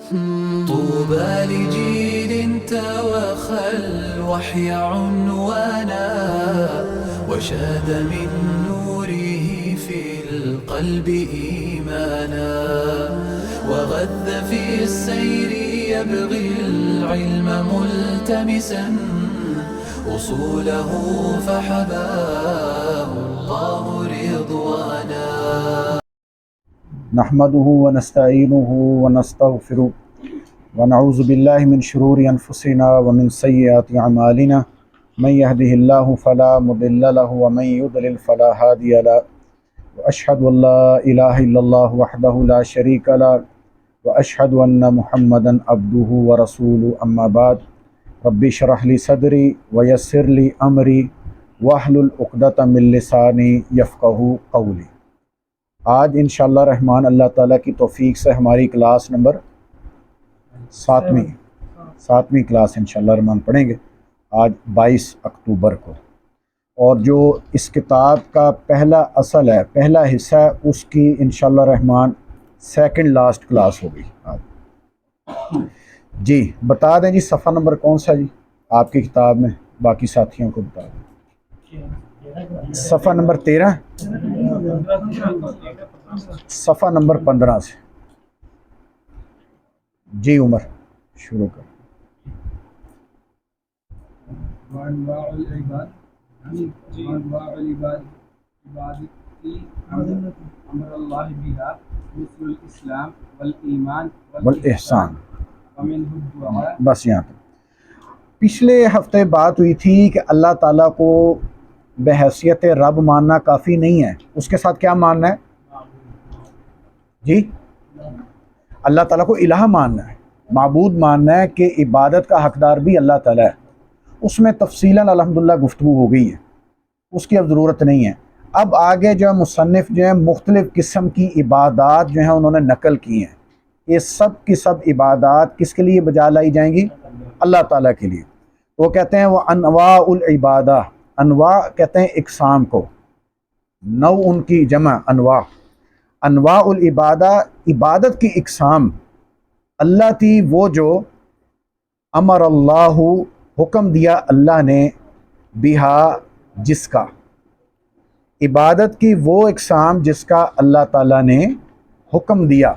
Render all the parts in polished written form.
طوبى لجيل توخى الوحي عنوانا وشاد من نوره في القلب إيمانا وغذ في السير يبغي العلم ملتمسا أصوله فحباه الله رضوانا. نحمده ونستعينه ونستغفره ونعوذ بالله من شرور أنفسنا ومن سيئات أعمالنا من يهده الله فلا مضل له ومن يضلل فلا هادي له وأشهد أن لا إله إلا الله وحده لا شريك له وأشهد أن محمدا عبده ورسوله. أما بعد رب اشرح لي صدري ويسر لي أمري واحلل عقدة من لساني يفقهوا قولي. آج انشاءاللہ رحمان اللہ تعالیٰ کی توفیق سے ہماری کلاس نمبر ساتویں کلاس انشاءاللہ رحمان پڑھیں گے آج 22 اکتوبر کو، اور جو اس کتاب کا پہلا اصل ہے، پہلا حصہ ہے، اس کی انشاءاللہ رحمان سیکنڈ لاسٹ کلاس ہوگی آج. جی بتا دیں جی صفحہ نمبر کون سا جی آپ کی کتاب میں، باقی ساتھیوں کو بتا دیں. صفحہ نمبر 13، صفحہ نمبر 15 سے. جی عمر شروع کر. وانواع العباد عبادتی امر اللہ بها مثل الاسلام والایمان والاحسان. ومنه الدعاء. بس یہاں تک. پچھلے ہفتے بات ہوئی تھی کہ اللہ تعالیٰ کو بحیثیت رب ماننا کافی نہیں ہے، اس کے ساتھ کیا ماننا ہے جی؟ اللہ تعالیٰ کو الہ ماننا ہے، معبود ماننا ہے کہ عبادت کا حقدار بھی اللہ تعالیٰ ہے. اس میں تفصیلاً الحمدللہ گفتگو ہو گئی ہے، اس کی اب ضرورت نہیں ہے. اب آگے جو ہے مصنف جو ہے مختلف قسم کی عبادات جو ہیں انہوں نے نقل کی ہیں. یہ سب کی سب عبادات کس کے لیے بجا لائی جائیں گی؟ اللہ تعالیٰ کے لیے. وہ کہتے ہیں وہ انواع العبادہ، انواع کہتے ہیں اقسام کو، نو ان کی جمع انواع. انواع العبادہ عبادت کی اقسام اللہ تھی وہ جو امر اللہ حکم دیا اللہ نے بہا جس کا، عبادت کی وہ اقسام جس کا اللہ تعالیٰ نے حکم دیا.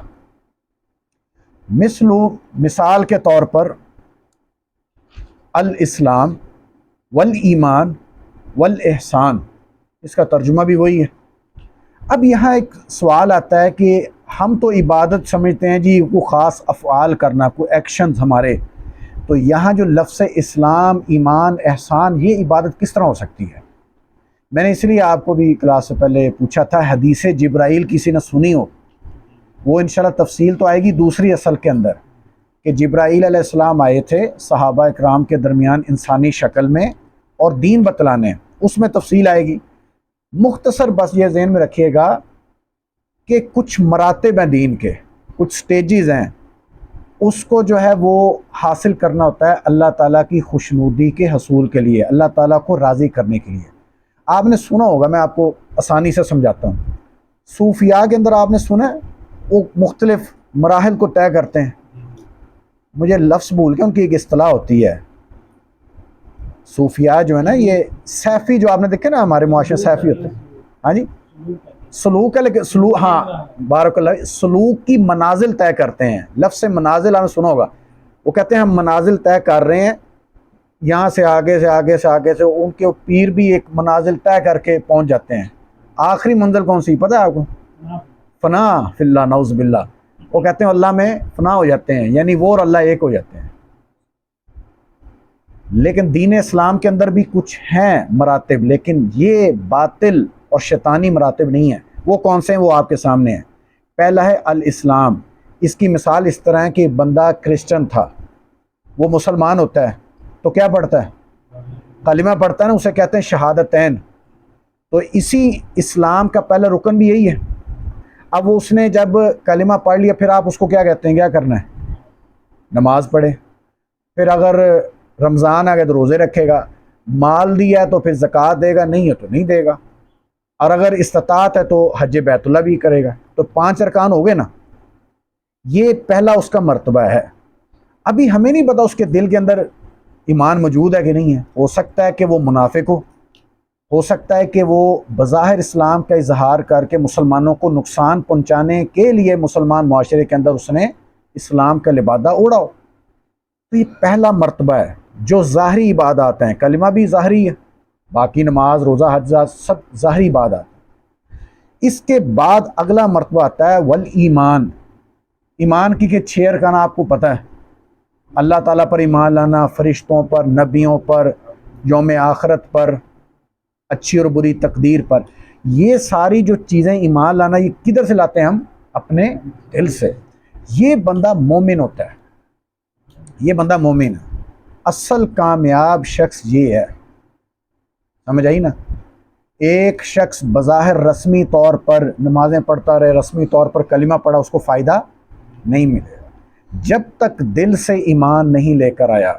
مثال کے طور پر الاسلام والایمان والاحسان، اس کا ترجمہ بھی وہی ہے. اب یہاں ایک سوال آتا ہے کہ ہم تو عبادت سمجھتے ہیں جی وہ خاص افعال کرنا، کوئی ایکشنز ہمارے، تو یہاں جو لفظ اسلام، ایمان، احسان، یہ عبادت کس طرح ہو سکتی ہے؟ میں نے اس لیے آپ کو بھی کلاس سے پہلے پوچھا تھا، حدیث جبرائیل کسی نے سنی ہو؟ وہ انشاءاللہ تفصیل تو آئے گی دوسری اصل کے اندر، کہ جبرائیل علیہ السلام آئے تھے صحابہ اکرام کے درمیان انسانی شکل میں اور دین بتلانے، اس میں تفصیل آئے گی. مختصر بس یہ ذہن میں رکھیے گا کہ کچھ مراتب ہیں دین کے، کچھ سٹیجز ہیں، اس کو جو ہے وہ حاصل کرنا ہوتا ہے اللہ تعالیٰ کی خوشنودی کے حصول کے لیے، اللہ تعالیٰ کو راضی کرنے کے لیے. آپ نے سنا ہوگا، میں آپ کو آسانی سے سمجھاتا ہوں. صوفیاء کے اندر آپ نے سنا ہے وہ مختلف مراحل کو طے کرتے ہیں. مجھے لفظ بھول کے ان کی ایک اصطلاح ہوتی ہے، صوفیاء جو ہے نا، یہ سیفی جو آپ نے دیکھے نا ہمارے معاشرے سیفی ہوتے ہیں، ہاں جی سلوک ہے، لیکن سلوک، ہاں بارک اللہ، سلوک کی منازل طے کرتے ہیں. لفظ سے منازل آپ نے سنا ہوگا، وہ کہتے ہیں ہم منازل طے کر رہے ہیں، یہاں سے آگے سے آگے سے آگے سے، ان کے پیر بھی ایک منازل طے کر کے پہنچ جاتے ہیں. آخری منزل کون سی پتہ ہے آپ کو؟ فنا فی اللہ، نعوذ باللہ. وہ کہتے ہیں اللہ میں فنا ہو جاتے ہیں، یعنی وہ اور اللہ ایک ہو جاتے ہیں. لیکن دین اسلام کے اندر بھی کچھ ہیں مراتب، لیکن یہ باطل اور شیطانی مراتب نہیں ہیں. وہ کون سے ہیں؟ وہ آپ کے سامنے ہیں. پہلا ہے الاسلام. اس کی مثال اس طرح ہے کہ بندہ کرسچن تھا، وہ مسلمان ہوتا ہے تو کیا پڑھتا ہے؟ کلمہ پڑھتا ہے نا، اسے کہتے ہیں شہادتین. تو اسی اسلام کا پہلا رکن بھی یہی ہے. اب اس نے جب کلمہ پڑھ لیا، پھر آپ اس کو کیا کہتے ہیں؟ کیا کرنا ہے؟ نماز پڑھے. پھر اگر رمضان آ گیا تو روزے رکھے گا، مال دیا ہے تو پھر زکوٰۃ دے گا، نہیں ہے تو نہیں دے گا، اور اگر استطاعت ہے تو حج بیت اللہ بھی کرے گا. تو 5 ارکان ہو گئے نا. یہ پہلا اس کا مرتبہ ہے۔ ابھی ہمیں نہیں پتا اس کے دل کے اندر ایمان موجود ہے کہ نہیں ہے، ہو سکتا ہے کہ وہ منافق ہو سکتا ہے کہ وہ بظاہر اسلام کا اظہار کر کے مسلمانوں کو نقصان پہنچانے کے لیے مسلمان معاشرے کے اندر اس نے اسلام کا لبادہ اوڑا ہو۔ تو یہ پہلا مرتبہ ہے۔ جو ظاہری عبادات ہیں، کلمہ بھی ظاہری ہے، باقی نماز، روزہ، حج سب ظاہری عبادات۔ اس کے بعد اگلا مرتبہ آتا ہے والایمان۔ ایمان کی کہ 6 ارکان آپ کو پتہ ہے، اللہ تعالیٰ پر ایمان لانا، فرشتوں پر، نبیوں پر، یوم آخرت پر، اچھی اور بری تقدیر پر۔ یہ ساری جو چیزیں ایمان لانا، یہ کدھر سے لاتے ہیں ہم؟ اپنے دل سے۔ یہ بندہ مومن ہوتا ہے، یہ بندہ مومن ہے۔ اصل کامیاب شخص یہ ہے، سمجھ آئی نا؟ ایک شخص بظاہر رسمی طور پر نمازیں پڑھتا رہے، رسمی طور پر کلمہ پڑھا، اس کو فائدہ نہیں ملے گا جب تک دل سے ایمان نہیں لے کر آیا۔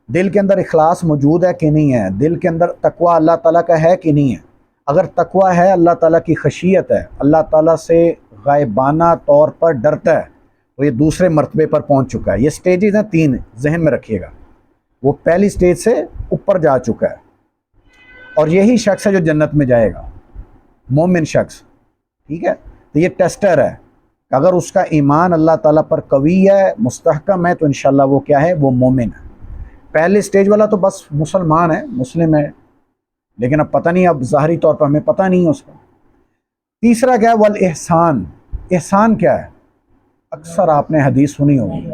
دل کے اندر اخلاص موجود ہے کہ نہیں ہے، دل کے اندر تقوی اللہ تعالیٰ کا ہے کہ نہیں ہے۔ اگر تقوی ہے، اللہ تعالیٰ کی خشیت ہے، اللہ تعالیٰ سے غائبانہ طور پر ڈرتا ہے، تو یہ دوسرے مرتبے پر پہنچ چکا ہے۔ یہ سٹیجز ہیں 3، ذہن میں رکھیے گا۔ وہ پہلی سٹیج سے اوپر جا چکا ہے، اور یہی شخص ہے جو جنت میں جائے گا، مومن شخص، ٹھیک ہے؟ تو یہ ٹیسٹر ہے، اگر اس کا ایمان اللہ تعالیٰ پر قوی ہے، مستحکم ہے، تو انشاءاللہ وہ کیا ہے؟ وہ مومن ہے۔ پہلے سٹیج والا تو بس مسلمان ہے، مسلم ہے، لیکن اب پتہ نہیں، اب ظاہری طور پر ہمیں پتہ نہیں ہے اس کا۔ تیسرا کیا ہے؟ والاحسان۔ احسان کیا ہے؟ اکثر آپ نے حدیث سنی ہوگی،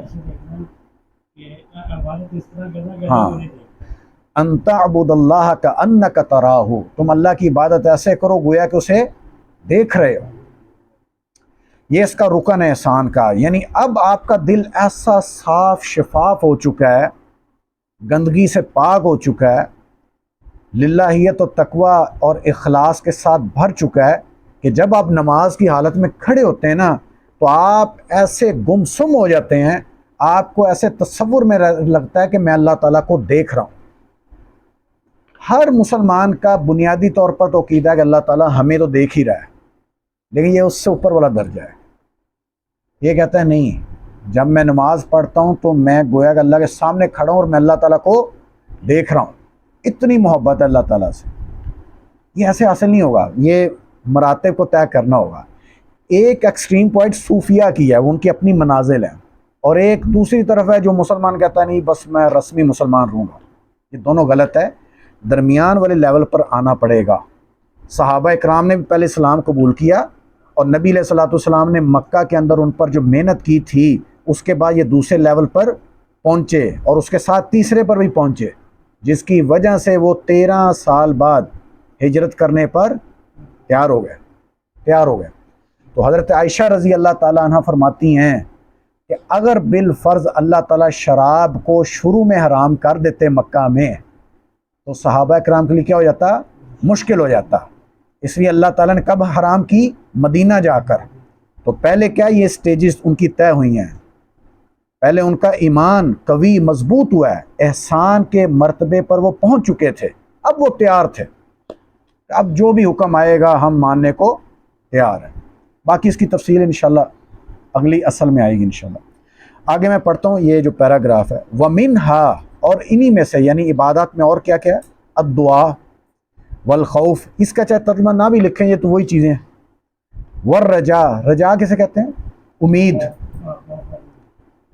ہاں، ان تعبد اللہ کأنک تراہ، تم اللہ کی عبادت ایسے کرو گویا کہ اسے دیکھ رہے ہو۔ یہ اس کا رکن ہے احسان کا، یعنی اب آپ کا دل ایسا صاف شفاف ہو چکا ہے، گندگی سے پاک ہو چکا ہے، للہیت و تقوی اور اخلاص کے ساتھ بھر چکا ہے کہ جب آپ نماز کی حالت میں کھڑے ہوتے ہیں نا، تو آپ ایسے گمسم ہو جاتے ہیں، آپ کو ایسے تصور میں لگتا ہے کہ میں اللہ تعالیٰ کو دیکھ رہا ہوں۔ ہر مسلمان کا بنیادی طور پر تو عقیدہ ہے کہ اللہ تعالیٰ ہمیں تو دیکھ ہی رہا ہے، لیکن یہ اس سے اوپر والا درجہ ہے۔ یہ کہتا ہے نہیں، جب میں نماز پڑھتا ہوں تو میں گویا کہ اللہ کے سامنے کھڑا ہوں اور میں اللہ تعالیٰ کو دیکھ رہا ہوں۔ اتنی محبت ہے اللہ تعالیٰ سے، یہ ایسے حاصل نہیں ہوگا، یہ مراتب کو طے کرنا ہوگا۔ ایک ایکسٹریم پوائنٹ صوفیہ کی ہے، وہ ان کی اپنی منازل ہیں، اور ایک دوسری طرف ہے جو مسلمان کہتا ہے نہیں بس میں رسمی مسلمان رہوں گا۔ یہ دونوں غلط ہے، درمیان والے لیول پر آنا پڑے گا۔ صحابہ اکرام نے بھی پہلے اسلام قبول کیا، اور نبی علیہ الصلوۃ والسلام نے مکہ کے اندر ان پر جو محنت کی تھی، اس کے بعد یہ دوسرے لیول پر پہنچے، اور اس کے ساتھ تیسرے پر بھی پہنچے، جس کی وجہ سے وہ 13 سال بعد ہجرت کرنے پر تیار ہو گئے۔ تو حضرت عائشہ رضی اللہ تعالیٰ عنہ فرماتی ہیں کہ اگر بالفرض اللہ تعالیٰ شراب کو شروع میں حرام کر دیتے مکہ میں، تو صحابہ کرام کے لیے کیا ہو جاتا؟ مشکل ہو جاتا۔ اس لیے اللہ تعالیٰ نے کب حرام کی؟ مدینہ جا کر۔ تو پہلے کیا یہ سٹیجز ان کی طے ہوئی ہیں، پہلے ان کا ایمان قوی مضبوط ہوا ہے، احسان کے مرتبے پر وہ پہنچ چکے تھے، اب وہ تیار تھے، اب جو بھی حکم آئے گا ہم ماننے کو تیار ہیں۔ باقی اس کی تفصیل انشاءاللہ اگلی اصل میں آئے گی انشاءاللہ۔ آگے میں پڑھتا ہوں یہ جو پیراگراف ہے، وَمِنْهَا، اور انہی میں سے یعنی عبادات میں اور کیا کیا ہے؟ الدعا والخوف، اس کا چاہے ترجمہ نہ بھی لکھیں، یہ تو وہی چیزیں ہیں۔ والرجا، رجا کسے کہتے ہیں؟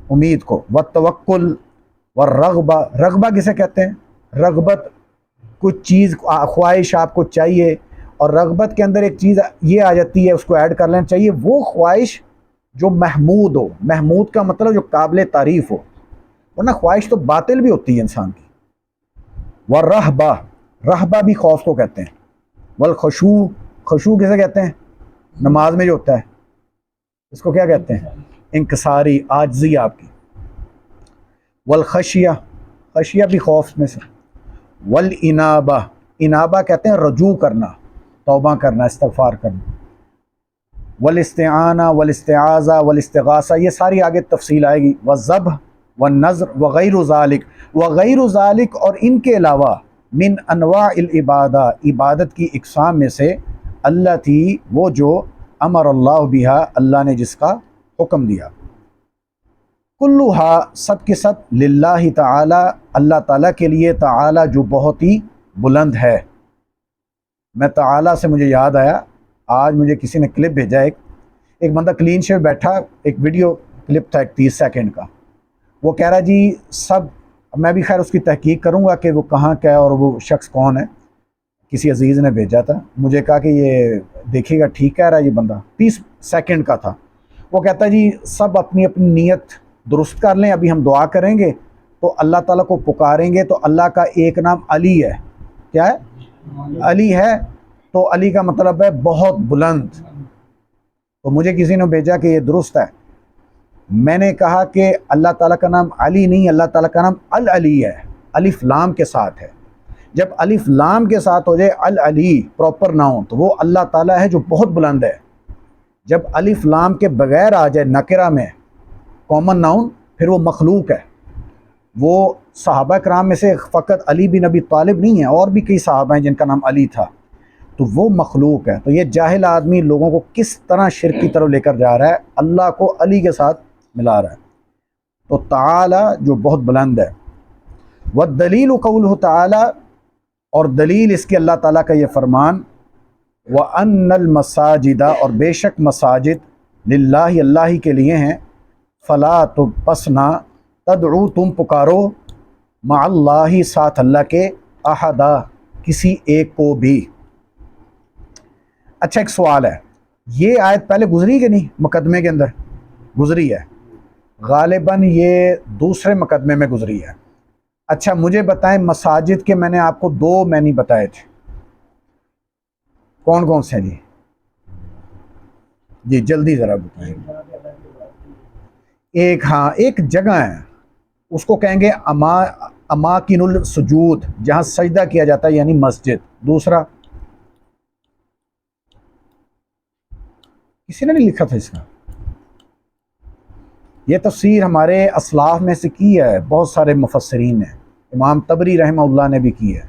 امید کو۔ والتوکل والرغبہ، رغبہ کسے کہتے ہیں؟ رغبت، کچھ چیز خواہش آپ کو چاہیے، اور رغبت کے اندر ایک چیز یہ آ جاتی ہے، اس کو ایڈ کر لینا چاہیے، وہ خواہش جو محمود ہو۔ محمود کا مطلب جو قابل تعریف ہو، ورنہ خواہش تو باطل بھی ہوتی ہے انسان کی۔ والرہبہ، رہبہ بھی خوف کو کہتے ہیں۔ والخشوع، خشوع کسے کہتے ہیں؟ نماز میں جو ہوتا ہے، اس کو کیا کہتے ہیں؟ انکساری، عاجزی آپ کی۔ والخشیہ، خشیہ بھی خوف میں سے۔ والانابہ، انابہ کہتے ہیں رجوع کرنا، توبہ کرنا، استغفار کرنا۔ والاستعانہ والاستعاذہ والاستغاثہ، یہ ساری آگے تفصیل آئے گی۔ والذبح والنذر وغیر ذالک، وغیر ذالک، اور ان کے علاوہ، من انواع العبادہ، عبادت کی اقسام میں سے، اللہ تھی وہ جو امر اللہ بہا، اللہ نے جس کا حکم دیا. کلھا سب کے سب للہ تعالی اللہ تعالیٰ کے لیے، تعالی جو بہت ہی بلند ہے. میں تعالی سے مجھے یاد آیا، آج مجھے کسی نے کلپ بھیجا، ایک بندہ کلین شیو بیٹھا، ایک ویڈیو کلپ تھا 30 سیکنڈ کا. وہ کہہ رہا جی سب، میں بھی خیر اس کی تحقیق کروں گا کہ وہ کہاں کا ہے اور وہ شخص کون ہے. کسی عزیز نے بھیجا تھا، مجھے کہا کہ یہ دیکھیے گا، ٹھیک کہہ رہا ہے یہ بندہ. 30 سیکنڈ کا تھا. وہ کہتا ہے جی سب اپنی اپنی نیت درست کر لیں، ابھی ہم دعا کریں گے تو اللہ تعالیٰ کو پکاریں گے تو اللہ کا ایک نام علی ہے. کیا ہے؟ علی ہے. تو علی کا مطلب ہے بہت بلند. تو مجھے کسی نے بھیجا کہ یہ درست ہے. میں نے کہا کہ اللہ تعالیٰ کا نام علی نہیں، اللہ تعالیٰ کا نام العلی ہے، الف لام کے ساتھ ہے. جب الف لام کے ساتھ ہو جائے العلی پراپر ناؤن تو وہ اللہ تعالیٰ ہے جو بہت بلند ہے. جب الف لام کے بغیر آ جائے نکرہ میں کامن ناؤن پھر وہ مخلوق ہے. وہ صحابہ کرام میں سے فقط علی بن ابی طالب نہیں ہیں، اور بھی کئی صحابہ ہیں جن کا نام علی تھا، تو وہ مخلوق ہے. تو یہ جاہل آدمی لوگوں کو کس طرح شرک کی طرف لے کر جا رہا ہے، اللہ کو علی کے ساتھ ملا رہا ہے. تو تعالی جو بہت بلند ہے. والدلیل قولہ تعالی، اور دلیل اس کی اللہ تعالیٰ کا یہ فرمان، وَأَنَّ الْمَسَاجِدَ، اور بے شک مساجد، للہ اللہ ہی کے لیے ہیں، فلا تو پس نہ، تدعو تم پکارو، مع اللہ ساتھ اللہ کے، احدا کسی ایک کو بھی. اچھا ایک سوال ہے، یہ آیت پہلے گزری کہ نہیں؟ مقدمے کے اندر گزری ہے، غالباً یہ دوسرے مقدمے میں گزری ہے. اچھا مجھے بتائیں مساجد کے میں نے آپ کو 2 معنی بتائے تھے، کون کون سے ہیں جی؟ جی جلدی ذرا بتائیں. ایک ہاں ایک جگہ ہے، اس کو کہیں گے اماکن السجود، جہاں سجدہ کیا جاتا ہے یعنی مسجد. دوسرا کسی نے نہیں لکھا تھا اس کا، یہ تفسیر ہمارے اسلاف میں سے کی ہے بہت سارے مفسرین نے، امام طبری رحمہ اللہ نے بھی کی ہے.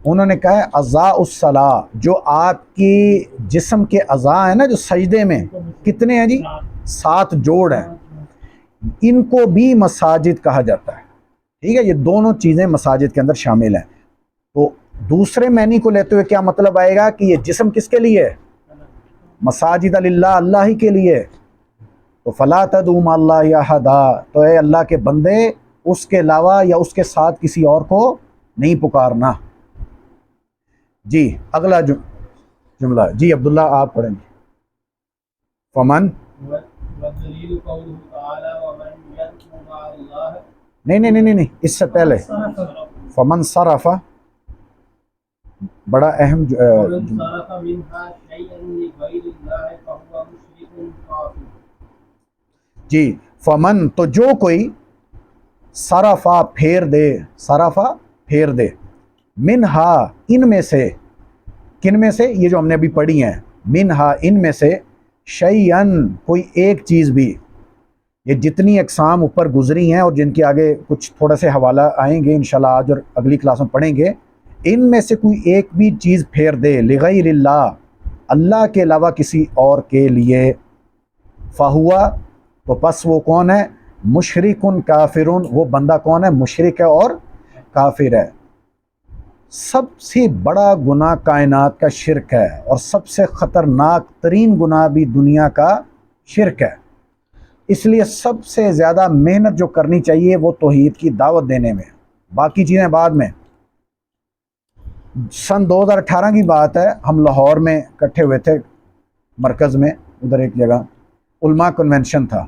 انہوں نے کہا ہے اعضاء الصلاۃ، جو آپ کی جسم کے اعضاء ہیں نا جو سجدے میں، کتنے ہیں جی؟ 7 جوڑ ہیں، ان کو بھی مساجد کہا جاتا ہے. ٹھیک ہے، یہ دونوں چیزیں مساجد کے اندر شامل ہیں. تو دوسرے معنی کو لیتے ہوئے کیا مطلب آئے گا کہ یہ جسم کس کے لیے ہے؟ مساجد للہ، اللہ ہی کے لیے. تو فلا تدعوا مع اللہ احدا، تو اے اللہ کے بندے اس کے علاوہ یا اس کے ساتھ کسی اور کو نہیں پکارنا. جی اگلا جملہ، جی عبداللہ آپ پڑھیں گے. فمن، والدلیل قولہ تعالی ومن یدعو مع اللہ، نہیں اس سے پہلے فمن صرف، بڑا اہم ومن صرف منها شیئا لغیر اللہ فہو مشرک کافر. جی فمن، تو جو کوئی صرفا پھیر دے، صرفا پھیر دے، منہا ان میں سے، کن میں سے؟ یہ جو ہم نے ابھی پڑھی ہیں، منہا ان میں سے، شیئن کوئی ایک چیز بھی. یہ جتنی اقسام اوپر گزری ہیں اور جن کے آگے کچھ تھوڑا سے حوالہ آئیں گے انشاءاللہ آج اور اگلی کلاس میں پڑھیں گے، ان میں سے کوئی ایک بھی چیز پھیر دے، لغیر اللہ، اللہ کے علاوہ کسی اور کے لیے، فہوا، تو پس وہ کون ہے؟ مشرکن کافرون، وہ بندہ کون ہے؟ مشرک ہے اور کافر ہے. سب سے بڑا گناہ کائنات کا شرک ہے، اور سب سے خطرناک ترین گناہ بھی دنیا کا شرک ہے. اس لیے سب سے زیادہ محنت جو کرنی چاہیے وہ توحید کی دعوت دینے میں، باقی چیزیں بعد میں. سن 2018 کی بات ہے، ہم لاہور میں اکٹھے ہوئے تھے مرکز میں، ادھر ایک جگہ علماء کنونشن تھا،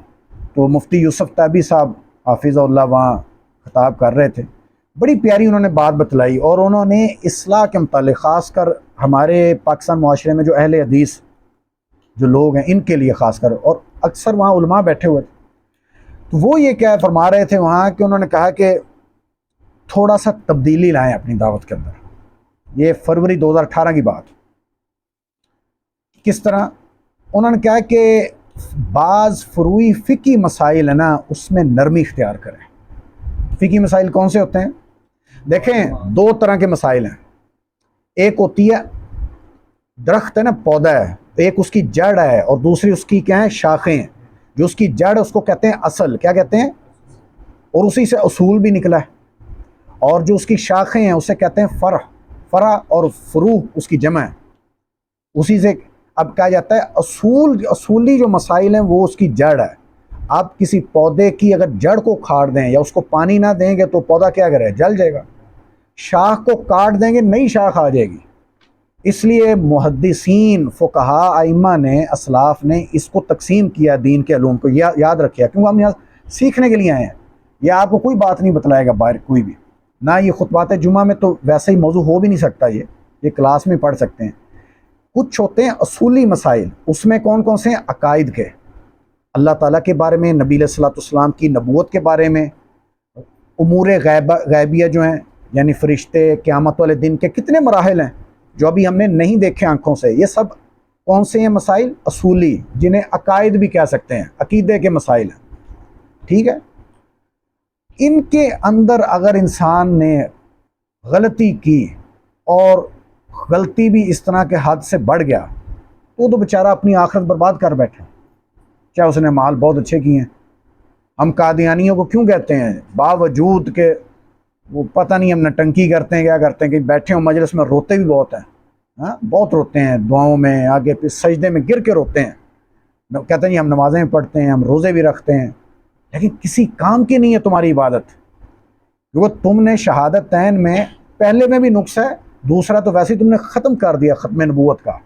تو مفتی یوسف تابی صاحب حافظ اللہ وہاں خطاب کر رہے تھے. بڑی پیاری انہوں نے بات بتلائی، اور انہوں نے اصلاح کے متعلق، خاص کر ہمارے پاکستان معاشرے میں جو اہل حدیث جو لوگ ہیں ان کے لیے خاص کر، اور اکثر وہاں علماء بیٹھے ہوئے تھے، تو وہ یہ کیا فرما رہے تھے وہاں کہ انہوں نے کہا کہ تھوڑا سا تبدیلی لائیں اپنی دعوت کے اندر. یہ فروری 2018 کی بات. کس طرح؟ انہوں نے کہا کہ بعض فروعی فقہی مسائل ہے نا، اس میں نرمی اختیار کریں. فقہی مسائل کون سے ہوتے ہیں؟ دیکھیں 2 طرح کے مسائل ہیں. ایک ہوتی ہے درخت ہے نا، پودا ہے، ایک اس کی جڑ ہے اور دوسری اس کی کیا ہے؟ شاخیں ہیں. جو اس کی جڑ اس کو کہتے ہیں اصل، کیا کہتے ہیں، اور اسی سے اصول بھی نکلا ہے، اور جو اس کی شاخیں ہیں اسے کہتے ہیں فرع، فرع اور فروع اس کی جمع ہے، اسی سے اب کہا جاتا ہے اصولی جو مسائل ہیں وہ اس کی جڑ ہے۔ آپ کسی پودے کی اگر جڑ کو کاٹ دیں یا اس کو پانی نہ دیں گے تو پودا کیا کرے، جل جائے گا۔ شاخ کو کاٹ دیں گے نئی شاخ آ جائے گی۔ اس لیے محدثین، فقہاء، ائمہ نے، اسلاف نے اس کو تقسیم کیا دین کے علوم کو، یاد رکھیا، کیونکہ ہم یہاں سیکھنے کے لیے آئے ہیں۔ یہ آپ کو کوئی بات نہیں بتلائے گا باہر کوئی بھی، نہ یہ خطبات جمعہ میں تو ویسے ہی موضوع ہو بھی نہیں سکتا، یہ کلاس میں پڑھ سکتے ہیں۔ کچھ ہوتے ہیں اصولی مسائل، اس میں کون کون سے ہیں، عقائد کے، اللہ تعالیٰ کے بارے میں، نبی علیہ الصلوۃ والسلام کی نبوت کے بارے میں، امور غیبیہ جو ہیں یعنی فرشتے، قیامت والے دن کے کتنے مراحل ہیں جو ابھی ہم نے نہیں دیکھے آنکھوں سے، یہ سب کون سے ہیں مسائل، اصولی، جنہیں عقائد بھی کہہ سکتے ہیں، عقیدے کے مسائل ہیں، ٹھیک ہے۔ ان کے اندر اگر انسان نے غلطی کی اور غلطی بھی اس طرح کے حد سے بڑھ گیا تو بیچارہ اپنی آخرت برباد کر بیٹھے، چاہے اس نے مال بہت اچھے کیے ہیں۔ ہم قادیانیوں کو کیوں کہتے ہیں، باوجود کہ وہ پتہ نہیں ہم نٹنکی کرتے ہیں کیا کرتے ہیں، کہ بیٹھے ہوں مجلس میں روتے بھی بہت ہیں، ہاں بہت روتے ہیں، دعاؤں میں آگے پہ سجدے میں گر کے روتے ہیں، کہتے ہیں ہم نمازیں پڑھتے ہیں، ہم روزے بھی رکھتے ہیں، لیکن کسی کام کی نہیں ہے تمہاری عبادت، کیونکہ تم نے شہادتین میں پہلے میں بھی نقص ہے، دوسرا تو ویسے ہی تم نے ختم کر دیا ختم نبوت کا۔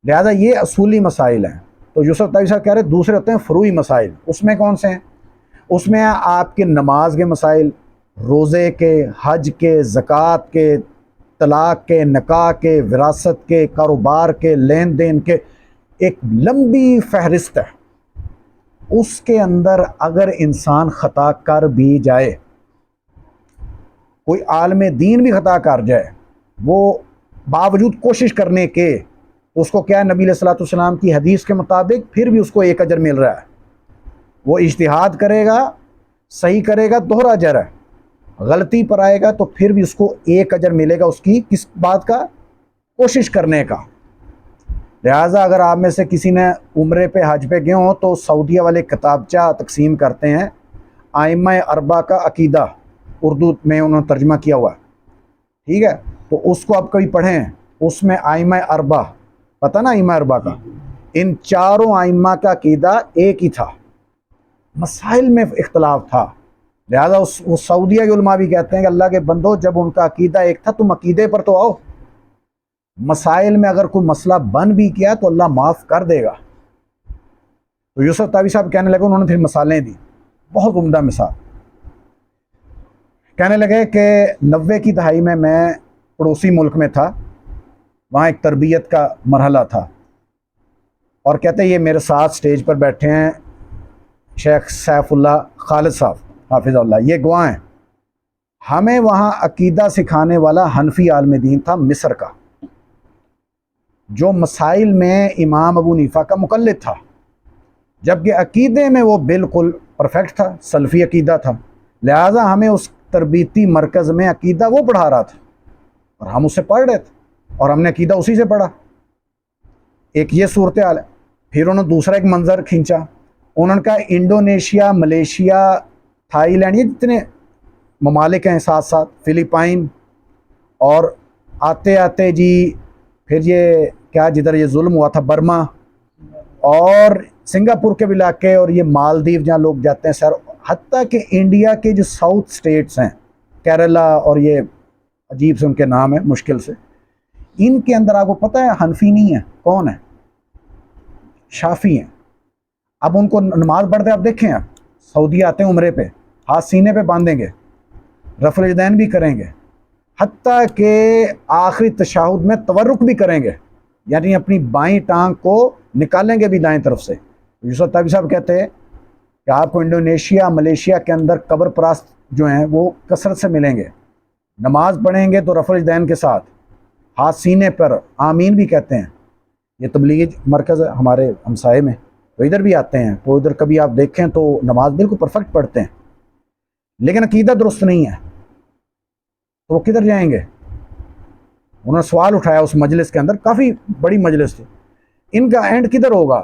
لہذا یہ اصولی مسائل ہیں۔ تو یوسف طویل صاحب کہہ رہے دوسرے ہوتے ہیں فروعی مسائل، اس میں کون سے ہیں، اس میں آپ کے نماز کے مسائل، روزے کے، حج کے، زکوٰۃ کے، طلاق کے، نکاح کے، وراثت کے، کاروبار کے، لین دین کے، ایک لمبی فہرست ہے۔ اس کے اندر اگر انسان خطا کر بھی جائے، کوئی عالم دین بھی خطا کر جائے، وہ باوجود کوشش کرنے کے، اس کو کیا نبی علیہ الصلوۃ والسلام کی حدیث کے مطابق پھر بھی اس کو ایک اجر مل رہا ہے۔ وہ اجتہاد کرے گا، صحیح کرے گا، دوہرا اجر ہے، غلطی پر آئے گا تو پھر بھی اس کو ایک اجر ملے گا، اس کی کس بات کا، کوشش کرنے کا۔ لہٰذا اگر آپ میں سے کسی نے عمرے پہ حج پہ گئے ہوں تو سعودیہ والے کتابچہ تقسیم کرتے ہیں ائمہ اربعہ کا عقیدہ، اردو میں انہوں نے ترجمہ کیا ہوا ہے، ٹھیک ہے، تو اس کو آپ کبھی پڑھیں، اس میں ائمہ اربعہ، پتہ نا ائمہ اربعہ کا، ان چاروں ائمہ کا عقیدہ ایک ہی تھا، مسائل میں اختلاف تھا۔ لہذا وہ سعودیہ کے علماء بھی کہتے ہیں کہ اللہ کے بندو، جب ان کا عقیدہ ایک تھا تم عقیدے پر تو آؤ، مسائل میں اگر کوئی مسئلہ بن بھی کیا تو اللہ معاف کر دے گا۔ تو یوسف طویل صاحب کہنے لگے، انہوں نے پھر مثالیں دی، بہت عمدہ مثال، کہنے لگے کہ 90 کی دہائی میں پڑوسی ملک میں تھا، وہاں ایک تربیت کا مرحلہ تھا، اور کہتے ہیں یہ میرے ساتھ سٹیج پر بیٹھے ہیں شیخ سیف اللہ خالد صاحب حافظ اللہ، یہ گواہ ہیں، ہمیں وہاں عقیدہ سکھانے والا حنفی عالم دین تھا مصر کا، جو مسائل میں امام ابو حنیفہ کا مقلد تھا، جبکہ عقیدے میں وہ بالکل پرفیکٹ تھا، سلفی عقیدہ تھا۔ لہٰذا ہمیں اس تربیتی مرکز میں عقیدہ وہ پڑھا رہا تھا اور ہم اسے پڑھ رہے تھے، اور ہم نے عقیدہ اسی سے پڑھا۔ ایک یہ صورتحال ہے۔ پھر انہوں نے دوسرا ایک منظر کھینچا، انہوں نے کہا انڈونیشیا، ملیشیا، تھائی لینڈ، یہ جتنے ممالک ہیں ساتھ ساتھ، فلپائن، اور آتے آتے جی پھر یہ کیا جدھر یہ ظلم ہوا تھا، برما، اور سنگاپور کے بھی علاقے، اور یہ مالدیو جہاں لوگ جاتے ہیں سر، حتیٰ کہ انڈیا کے جو ساؤتھ سٹیٹس ہیں، کیرلا، اور یہ عجیب سے ان کے نام ہیں مشکل سے، ان کے اندر آپ کو پتہ ہے حنفی نہیں ہے، کون ہے، شافی ہیں۔ اب ان کو نماز پڑھتے آپ دیکھیں، آپ سعودی آتے ہیں عمرے پہ، ہاتھ سینے پہ باندھیں گے، رفع الیدین بھی کریں گے، حتیٰ کہ آخری تشہد میں تورک بھی کریں گے، یعنی اپنی بائیں ٹانگ کو نکالیں گے بھی دائیں طرف سے۔ یوسف طویل صاحب کہتے ہیں کہ آپ کو انڈونیشیا، ملیشیا کے اندر قبر پرست جو ہیں وہ کثرت سے ملیں گے، نماز پڑھیں گے تو رفع الیدین کے ساتھ، ہاتھ سینے پر، آمین بھی کہتے ہیں۔ یہ تبلیغی مرکز ہے ہمارے ہمسائے میں، تو ادھر بھی آتے ہیں، تو ادھر کبھی آپ دیکھیں تو نماز بالکل پرفیکٹ پڑھتے ہیں، لیکن عقیدہ درست نہیں ہے، تو وہ کدھر جائیں گے؟ انہوں نے سوال اٹھایا اس مجلس کے اندر، کافی بڑی مجلس تھی، ان کا اینڈ کدھر ہوگا؟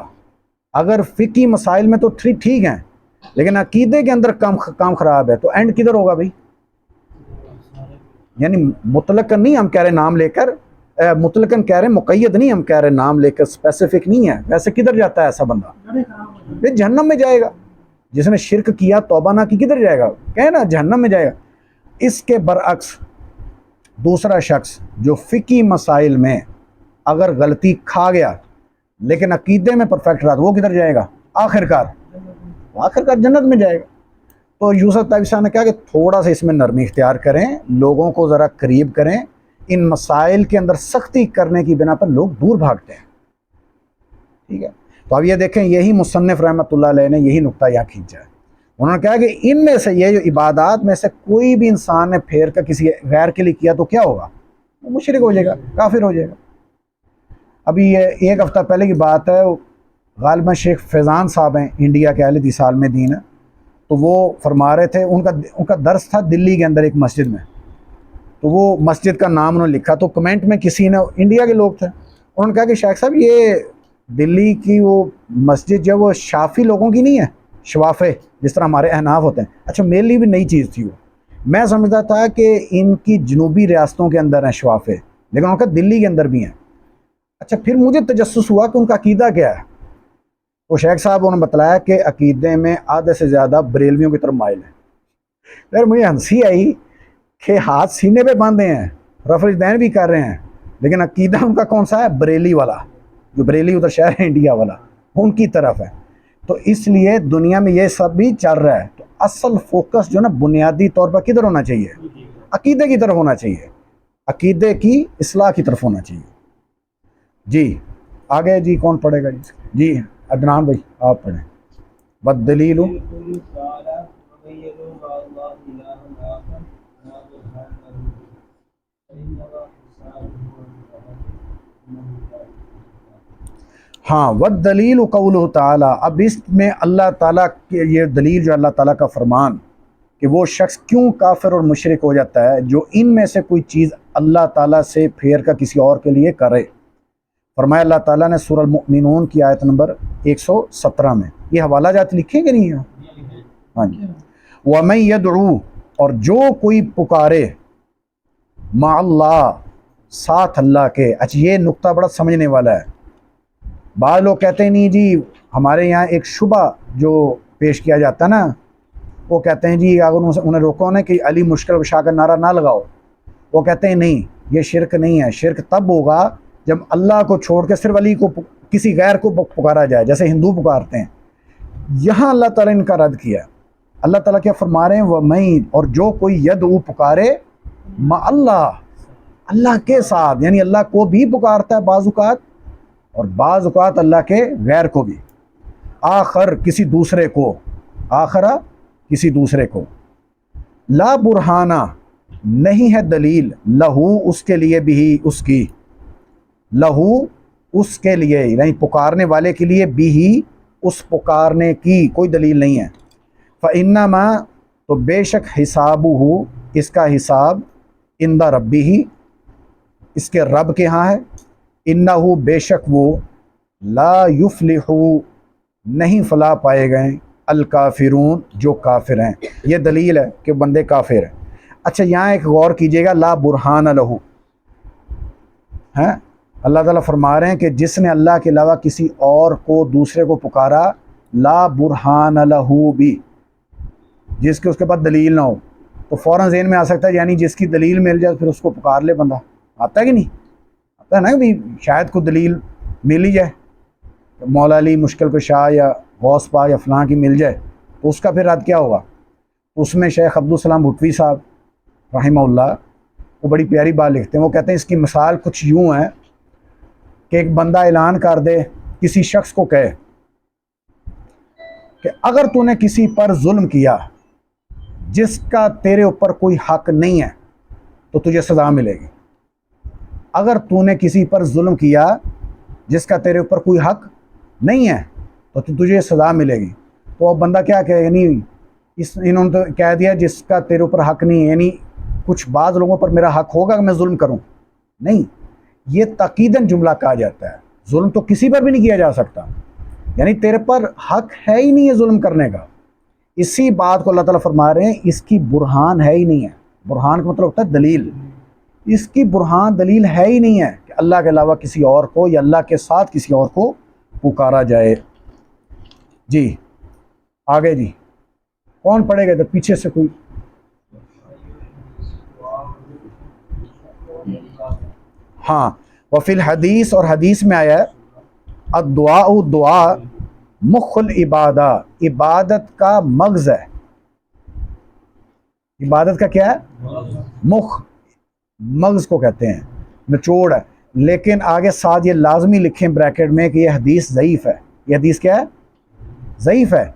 اگر فقی مسائل میں تو ٹھیک ہیں، لیکن عقیدے کے اندر کام خراب ہے تو اینڈ کدھر ہوگا بھائی؟ یعنی مطلقاً نہیں ہم کہہ رہے نام لے کر، مطلقاً کہہ رہے مقید نہیں ہم کہہ رہے نام لے کر، اسپیسیفک نہیں ہے، ویسے کدھر جاتا ہے ایسا بندہ؟ پھر جہنم میں جائے گا. جس نے شرک کیا توبہ نہ کی کدھر جائے گا؟ کہے نا جہنم میں جائے گا. اس کے برعکس دوسرا شخص جو فقی مسائل میں اگر غلطی کھا گیا لیکن عقیدے میں پرفیکٹ رہا، وہ کدھر جائے گا؟ آخرکار جنت میں جائے گا. تو یوسف طائفی صاحب نے کہا کہ تھوڑا سا اس میں نرمی اختیار کریں، لوگوں کو ذرا قریب کریں. ان مسائل کے اندر سختی کرنے کی بنا پر لوگ دور بھاگتے ہیں. ٹھیک ہے، تو اب یہ دیکھیں، یہی مصنف رحمۃ اللہ علیہ نے یہی نقطہ یہاں کھینچا ہے. انہوں نے کہا کہ ان میں سے یہ جو عبادات میں سے کوئی بھی انسان نے پھیر کر کسی غیر کے لیے کیا تو کیا ہوگا؟ وہ مشرک ہو جائے گا، کافر ہو جائے گا. ابھی یہ ایک ہفتہ پہلے کی بات ہے، غالباً شیخ فیضان صاحب ہیں انڈیا کے اہل حدیث عالم دین، تو وہ فرما رہے تھے، ان کا درس تھا دلی کے اندر ایک مسجد میں. تو وہ مسجد کا نام انہوں نے لکھا، تو کمنٹ میں کسی نے، انڈیا کے لوگ تھے، انہوں نے کہا کہ شیخ صاحب یہ دلی کی وہ مسجد جو وہ شافی لوگوں کی نہیں ہے، شوافے جس طرح ہمارے احناف ہوتے ہیں. اچھا میرے لیے بھی نئی چیز تھی، وہ میں سمجھتا تھا کہ ان کی جنوبی ریاستوں کے اندر ہیں شوافے، لیکن ان کا دلی کے اندر بھی ہیں. اچھا پھر مجھے تجسس ہوا کہ ان کا عقیدہ کیا ہے. تو شیخ صاحب انہوں نے بتلایا کہ عقیدے میں آدھے سے زیادہ بریلویوں کی طرف مائل ہیں. پھر مجھے ہنسی آئی کہ ہاتھ سینے پہ باندھے ہیں، رفع الدین بھی کر رہے ہیں، لیکن عقیدہ ان کا کون سا ہے؟ بریلی والا، جو بریلی ادھر شہر ہے انڈیا والا، ان کی طرف ہے. تو اس لیے دنیا میں یہ سب بھی چل رہا ہے. تو اصل فوکس جو نا بنیادی طور پر کدھر ہونا چاہیے؟ عقیدے کی طرف ہونا چاہیے، عقیدے کی اصلاح کی طرف ہونا چاہیے. جی آگے جی کون پڑھے گا؟ جی عدنان بھائی آپ پڑھیں. والدلیل ہاں، والدلیل قولہ تعالیٰ. اب اس میں اللہ تعالیٰ کے یہ دلیل جو اللہ تعالیٰ کا فرمان کہ وہ شخص کیوں کافر اور مشرک ہو جاتا ہے جو ان میں سے کوئی چیز اللہ تعالیٰ سے پھیر کر کسی اور کے لیے کرے. فرمایا اللہ تعالیٰ نے سورہ المؤمنون کی آیت نمبر 117 میں، یہ حوالہ جات لکھے کہ نہیں ہے؟ ہاں جی. وَمَن يَدْعُو، اور جو کوئی پکارے، مع اللہ، ساتھ اللہ کے. اچھا یہ نقطہ بڑا سمجھنے والا ہے. بعض لوگ کہتے ہیں نہیں جی، ہمارے یہاں ایک شبہ جو پیش کیا جاتا ہے نا، وہ کہتے ہیں جی اگر انہیں روکو نا کہ علی مشکل کشا کا نعرہ نہ لگاؤ، وہ کہتے ہیں نہیں یہ شرک نہیں ہے. شرک تب ہوگا جب اللہ کو چھوڑ کے صرف علی کو کسی غیر کو پکارا جائے، جیسے ہندو پکارتے ہیں. یہاں اللہ تعالیٰ نے ان کا رد کیا. اللہ تعالیٰ کیا فرما رہے ہیں؟ وَمَن، اور جو کوئی یدعو پکارے، مع اللہ، اللہ کے ساتھ، یعنی اللہ کو بھی پکارتا ہے بعض اوقات اور بعض اوقات اللہ کے غیر کو بھی. آخر کسی دوسرے کو، آخرہ کسی دوسرے کو. لا برہانہ، نہیں ہے دلیل، لہو اس کے لیے بھی، اس کی، لہو اس کے لیے، یعنی پکارنے والے کے لیے بھی، اس پکارنے کی کوئی دلیل نہیں ہے. فَإِنَّمَا، تو بے شک حسابہ، اس کا حساب، عند ربہ، اس کے رب کے ہاں ہے. انہو، بے شک وہ، لا یفلح، نہیں فلاح پائے گئے، الکافرون، جو کافر ہیں. یہ دلیل ہے کہ بندے کافر ہیں. اچھا یہاں ایک غور کیجئے گا، لا برہان لہو ہے، اللہ تعالیٰ فرما رہے ہیں کہ جس نے اللہ کے علاوہ کسی اور کو، دوسرے کو پکارا، لا برہان لہو بھی، جس کے اس کے پاس دلیل نہ ہو، تو فوراً ذہن میں آ سکتا ہے یعنی جس کی دلیل مل جائے پھر اس کو پکار لے بندہ. آتا ہے کہ نہیں آتا ہے نا کہ شاید کو دلیل مل ہی جائے، مولا علی مشکل کشا یا غوث پاک یا فلاں کی مل جائے تو اس کا پھر رد کیا ہوگا؟ اس میں شیخ عبدالسلام بھٹوی صاحب رحمہ اللہ وہ بڑی پیاری بات لکھتے ہیں. وہ کہتے ہیں اس کی مثال کچھ یوں ہے کہ ایک بندہ اعلان کر دے، کسی شخص کو کہے کہ اگر تو نے کسی پر ظلم کیا جس کا تیرے اوپر کوئی حق نہیں ہے تو تجھے سزا ملے گی. اگر تو نے کسی پر ظلم کیا جس کا تیرے اوپر کوئی حق نہیں ہے تو تجھے سزا ملے گی. تو اب بندہ کیا کہے گا؟ نہیں انہوں نے تو کہہ دیا جس کا تیرے اوپر حق نہیں ہے، یعنی کچھ بعض لوگوں پر میرا حق ہوگا کہ میں ظلم کروں. نہیں، یہ تاکیداً جملہ کہا جاتا ہے. ظلم تو کسی پر بھی نہیں کیا جا سکتا، یعنی تیرے پر حق ہے ہی نہیں ہے ظلم کرنے کا. اسی بات کو اللہ تعالیٰ فرما رہے ہیں اس کی برہان ہے ہی نہیں ہے. برہان کا مطلب ہوتا ہے دلیل. اس کی برہان دلیل ہے ہی نہیں ہے کہ اللہ کے علاوہ کسی اور کو یا اللہ کے ساتھ کسی اور کو پکارا جائے. جی آگے جی کون پڑھے گا ادھر پیچھے سے کوئی؟ ہاں وفی الحدیث اور حدیث میں آیا ہے الدعاء دعا مخ العبادہ عبادت کا مغز ہے. عبادت کا کیا ہے؟ مخ. مغز کو کہتے ہیں نچوڑ ہے. لیکن آگے ساتھ یہ لازمی لکھیں بریکٹ میں کہ یہ حدیث ضعیف ہے. یہ حدیث کیا ہے؟ ضعیف ہے.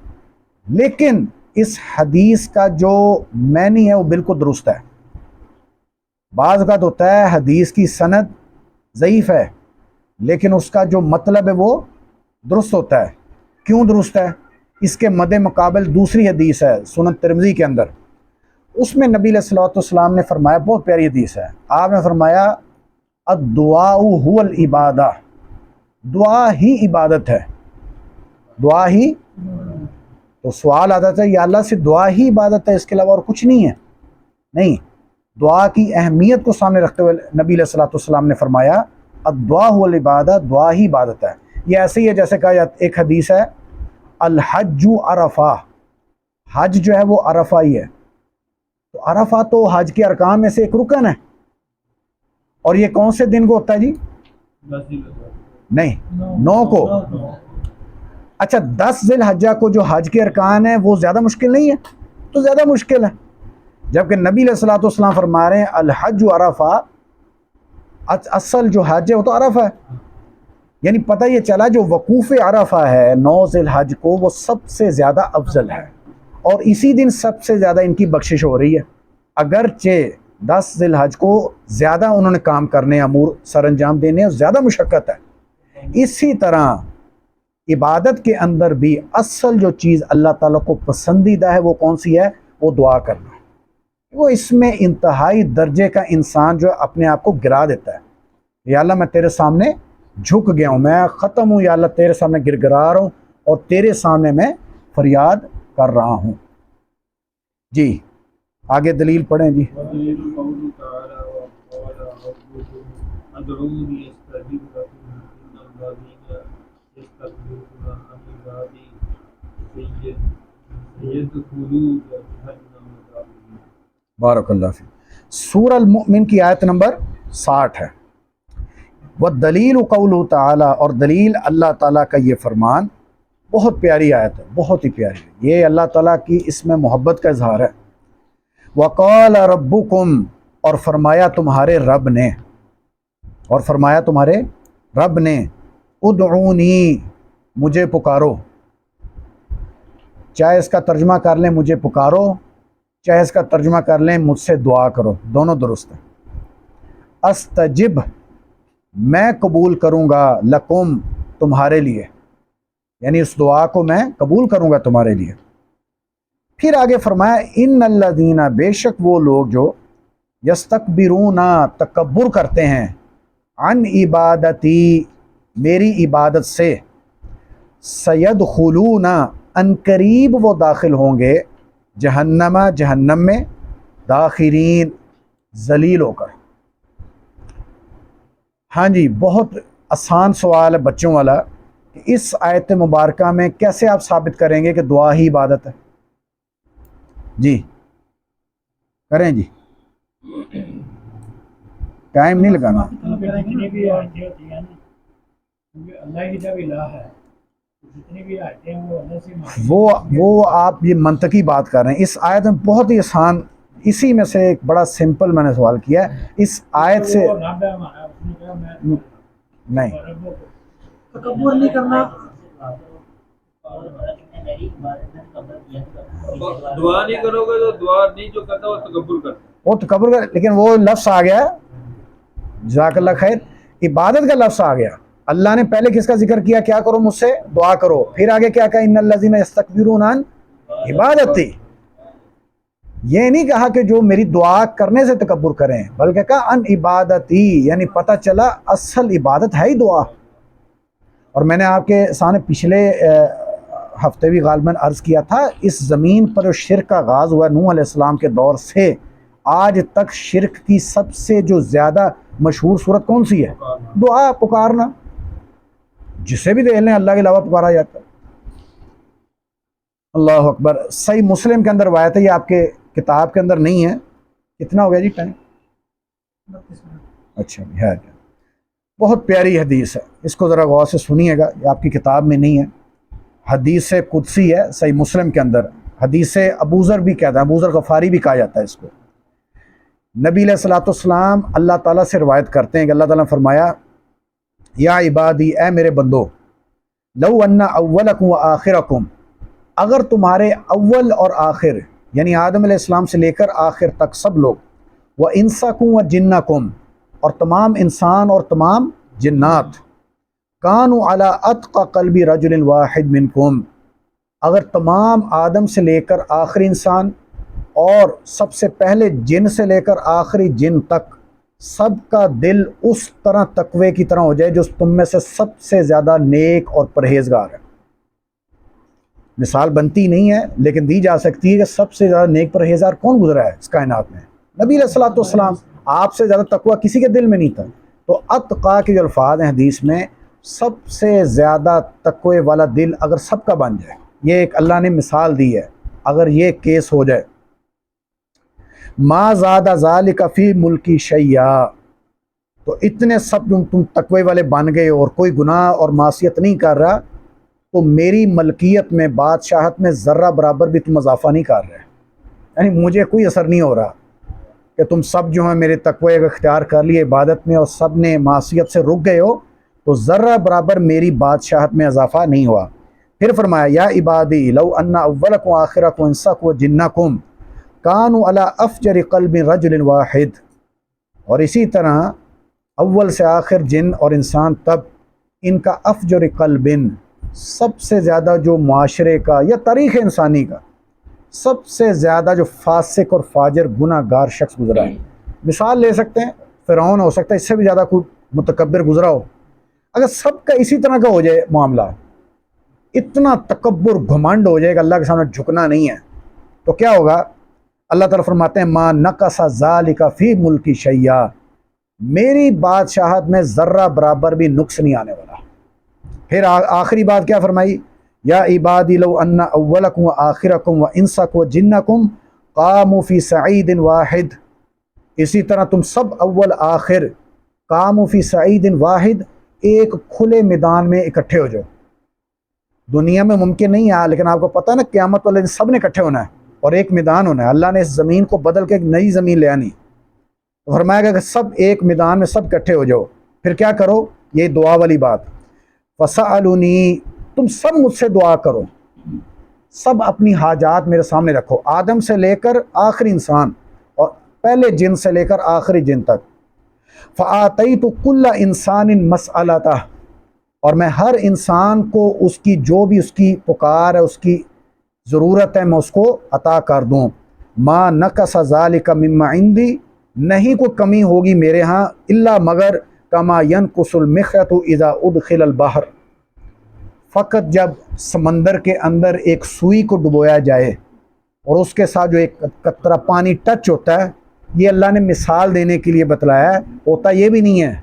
لیکن اس حدیث کا جو معنی ہے وہ بالکل درست ہے. بعض اوقات ہوتا ہے حدیث کی سند ضعیف ہے لیکن اس کا جو مطلب ہے وہ درست ہوتا ہے. کیوں درست ہے؟ اس کے مد مقابل دوسری حدیث ہے سنن ترمذی کے اندر. اس میں نبی علیہ الصلوۃ والسلام نے فرمایا، بہت پیاری حدیث ہے، آپ نے فرمایا الدعاء هو العبادہ، دعا ہی عبادت ہے. دعا ہی. تو سوال آتا تھا یا اللہ سے دعا ہی عبادت ہے اس کے علاوہ اور کچھ نہیں ہے؟ نہیں. دعا کی اہمیت کو سامنے رکھتے ہوئے نبی علیہ الصلوۃ والسلام نے فرمایا الدعاء هو العبادہ، دعا ہی عبادت ہے. یہ ایسے ہی ہے جیسے کہا ایک حدیث ہے الحج عرفہ، حج جو ہے وہ عرفہ ہی ہے. تو عرفہ تو حج کے ارکان میں سے ایک رکن ہے. اور یہ کون سے دن کو ہوتا ہے جی؟ نہیں 9 کو. اچھا 10 ذی الحجہ کو جو حج کے ارکان ہیں وہ زیادہ مشکل نہیں ہے؟ تو زیادہ مشکل ہے. جبکہ نبی علیہ الصلوۃ والسلام فرما رہے ہیں الحج عرفہ، اصل جو حج ہے وہ تو عرفہ ہے. یعنی پتہ یہ چلا جو وقوف عرفہ ہے 9 ذی الحج کو وہ سب سے زیادہ افضل ہے اور اسی دن سب سے زیادہ ان کی بخشش ہو رہی ہے. اگرچہ 10 ذی الحج کو زیادہ انہوں نے کام کرنے امور سر انجام دینے اور زیادہ مشقت ہے. اسی طرح عبادت کے اندر بھی اصل جو چیز اللہ تعالیٰ کو پسندیدہ ہے وہ کون سی ہے؟ وہ دعا کرنا. وہ اس میں انتہائی درجے کا انسان جو اپنے آپ کو گرا دیتا ہے. یا اللہ میں تیرے سامنے جھک گیا ہوں، میں ختم ہوں، یا اللہ تیرے سامنے گر گرا رہا ہوں اور تیرے سامنے میں فریاد کر رہا ہوں. جی آگے دلیل پڑھیں جی. بارک اللہ فیک. سورہ المؤمن کی آیت نمبر 60 ہے. والدلیل قولہ تعالی، اور دلیل اللہ تعالیٰ کا یہ فرمان. بہت پیاری آیت ہے، بہت ہی پیاری. یہ اللہ تعالیٰ کی اس میں محبت کا اظہار ہے. وقال ربکم، اور فرمایا تمہارے رب نے، اور فرمایا تمہارے رب نے ادعونی، مجھے پکارو. چاہے اس کا ترجمہ کر لیں مجھے پکارو، چاہے اس کا ترجمہ کر لیں مجھ سے دعا کرو، دونوں درست ہیں. استجب، میں قبول کروں گا، لکم، تمہارے لیے، یعنی اس دعا کو میں قبول کروں گا تمہارے لیے. پھر آگے فرمایا ان الذین، بے شک وہ لوگ جو یستکبرون، تکبر کرتے ہیں، عن عبادتی، میری عبادت سے، سیدخلون، ان قریب وہ داخل ہوں گے، جہنم، جہنم میں، داخرین، ذلیل ہو کر. ہاں جی بہت آسان سوال ہے بچوں والا کہ اس آیت مبارکہ میں کیسے آپ ثابت کریں گے کہ دعا ہی عبادت ہے؟ جی کریں جی، ٹائم نہیں لگانا. جتنی بھی آیتیں ہوتی ہیں کیونکہ اللہ کی جب الہ ہے جتنی بھی آیتیں ہیں وہ اللہ سے مانگی وہ آپ یہ منطقی بات کر رہے ہیں. اس آیت میں بہت ہی آسان، اسی میں سے ایک بڑا سمپل میں نے سوال کیا ہے. اس آیت سے نہیں، تکبر نہیں کرنا. دعا نہیں کرو گے تو دعا نہیں جو کرتا وہ تکبر کرتا. وہ تکبر کر، لیکن وہ لفظ آ گیا، جزاک اللہ خیر، عبادت کا لفظ آ گیا. اللہ نے پہلے کس کا ذکر کیا؟ کیا کرو مجھ سے دعا کرو. پھر آگے کیا کہا؟ ان الذین یستکبرون عن عبادتی. یہ نہیں کہا کہ جو میری دعا کرنے سے تکبر کریں، بلکہ کہا ان عبادتی، یعنی پتہ چلا اصل عبادت ہے ہی دعا. اور میں نے آپ کے سامنے پچھلے ہفتے بھی غالباً عرض کیا تھا، اس زمین پر جو شرک کا آغاز ہوا نوح علیہ السلام کے دور سے آج تک شرک کی سب سے جو زیادہ مشہور صورت کون سی ہے؟ دعا، پکارنا. جسے بھی دیکھ لیں اللہ کے علاوہ پکارا جاتا ہے. اللہ اکبر. صحیح مسلم کے اندر روایت ہے، یہ آپ کے کتاب کے اندر نہیں ہے. کتنا ہو گیا جی ٹائم؟ اچھا ہے. بہت پیاری حدیث ہے، اس کو ذرا غور سے سنیے گا، یہ آپ کی کتاب میں نہیں ہے. حدیث قدسی ہے صحیح مسلم کے اندر. حدیث ابو ذر بھی کہتا ہے، ابو ذر غفاری بھی کہا جاتا ہے اس کو. نبی علیہ الصلوۃ والسلام اللہ تعالیٰ سے روایت کرتے ہیں کہ اللہ تعالیٰ نے فرمایا، یا عبادی، اے میرے بندو، لو ان اولکم و آخرکم، اگر تمہارے اول اور آخر یعنی آدم علیہ السلام سے لے کر آخر تک سب لوگ، و انسکم و جنکم، اور تمام انسان اور تمام جنات، کانوا علی اتقى قلب رجل واحد منکم، اگر تمام آدم سے لے کر آخری انسان اور سب سے پہلے جن سے لے کر آخری جن تک سب کا دل اس طرح تقوی کی طرح ہو جائے جو تم میں سے سب سے زیادہ نیک اور پرہیزگار ہے. مثال بنتی نہیں ہے لیکن دی جا سکتی ہے کہ سب سے زیادہ نیک پرہیزگار کون گزرا ہے اس کائنات میں؟ نبی علیہ الصلوۃ والسلام. آپ سے زیادہ تقوی کسی کے دل میں نہیں تھا. تو اتقا کے جو الفاظ ہیں حدیث میں، سب سے زیادہ تقوی والا دل اگر سب کا بن جائے، یہ ایک اللہ نے مثال دی ہے، اگر یہ کیس ہو جائے، ما زاد ذالک فی ملکی شیئا، تو اتنے سب تم تقوی والے بن گئے اور کوئی گناہ اور معصیت نہیں کر رہا، تو میری ملکیت میں، بادشاہت میں ذرہ برابر بھی تم اضافہ نہیں کر رہے. یعنی مجھے کوئی اثر نہیں ہو رہا کہ تم سب جو ہیں میرے تقوی کا اختیار کر لیے عبادت میں اور سب نے معصیت سے رک گئے ہو، تو ذرہ برابر میری بادشاہت میں اضافہ نہیں ہوا. پھر فرمایا، یا عبادی لو ان اولکم آخرکم انسکم و جنکم کانوا علی افجر قلب رجل واحد، اور اسی طرح اول سے آخر جن اور انسان تب ان کا افجر قلب، سب سے زیادہ جو معاشرے کا یا تاریخ انسانی کا سب سے زیادہ جو فاسق اور فاجر گناہ گار شخص گزرا ہے. مثال لے سکتے ہیں، فرعون ہو سکتا ہے، اس سے بھی زیادہ کوئی متکبر گزرا ہو. اگر سب کا اسی طرح کا ہو جائے معاملہ، اتنا تکبر گھمنڈ ہو جائے کہ اللہ کے سامنے جھکنا نہیں ہے، تو کیا ہوگا؟ اللہ تعالیٰ فرماتے ہیں، ما نقص ذالک فی ملکی شیئا، میری بادشاہت میں ذرہ برابر بھی نقص نہیں آنے والا. پھر آخری بات کیا فرمائی؟ یا عبادی لو ان اولکم و آخرکم و انسکم و جنکم قاموا فی صعید واحد، اسی طرح تم سب اول آخر قاموا فی صعید واحد، ایک کھلے میدان میں اکٹھے ہو جاؤ. دنیا میں ممکن نہیں ہے، لیکن آپ کو پتہ ہے نا قیامت والے دن سب نے اکٹھے ہونا ہے اور ایک میدان ہونا ہے. اللہ نے اس زمین کو بدل کے ایک نئی زمین لے آنی. تو فرمایا گیا کہ سب ایک میدان میں سب اکٹھے ہو جاؤ. پھر کیا کرو؟ یہ دعا والی بات، فسألونی، تم سب مجھ سے دعا کرو، سب اپنی حاجات میرے سامنے رکھو، آدم سے لے کر آخری انسان اور پہلے جن سے لے کر آخری جن تک. فآتیت کل انسان مسألتہ، اور میں ہر انسان کو اس کی جو بھی اس کی پکار ہے، اس کی ضرورت ہے، میں اس کو عطا کر دوں. ما نقص ذالک مما عندی، نہیں کوئی کمی ہوگی میرے ہاں، الا مگر کما ینقص المخیط اذا ادخل البحر، فقط جب سمندر کے اندر ایک سوئی کو ڈبویا جائے اور اس کے ساتھ جو ایک قطرہ پانی ٹچ ہوتا ہے، یہ اللہ نے مثال دینے کے لیے بتلایا ہے، ہوتا یہ بھی نہیں ہے.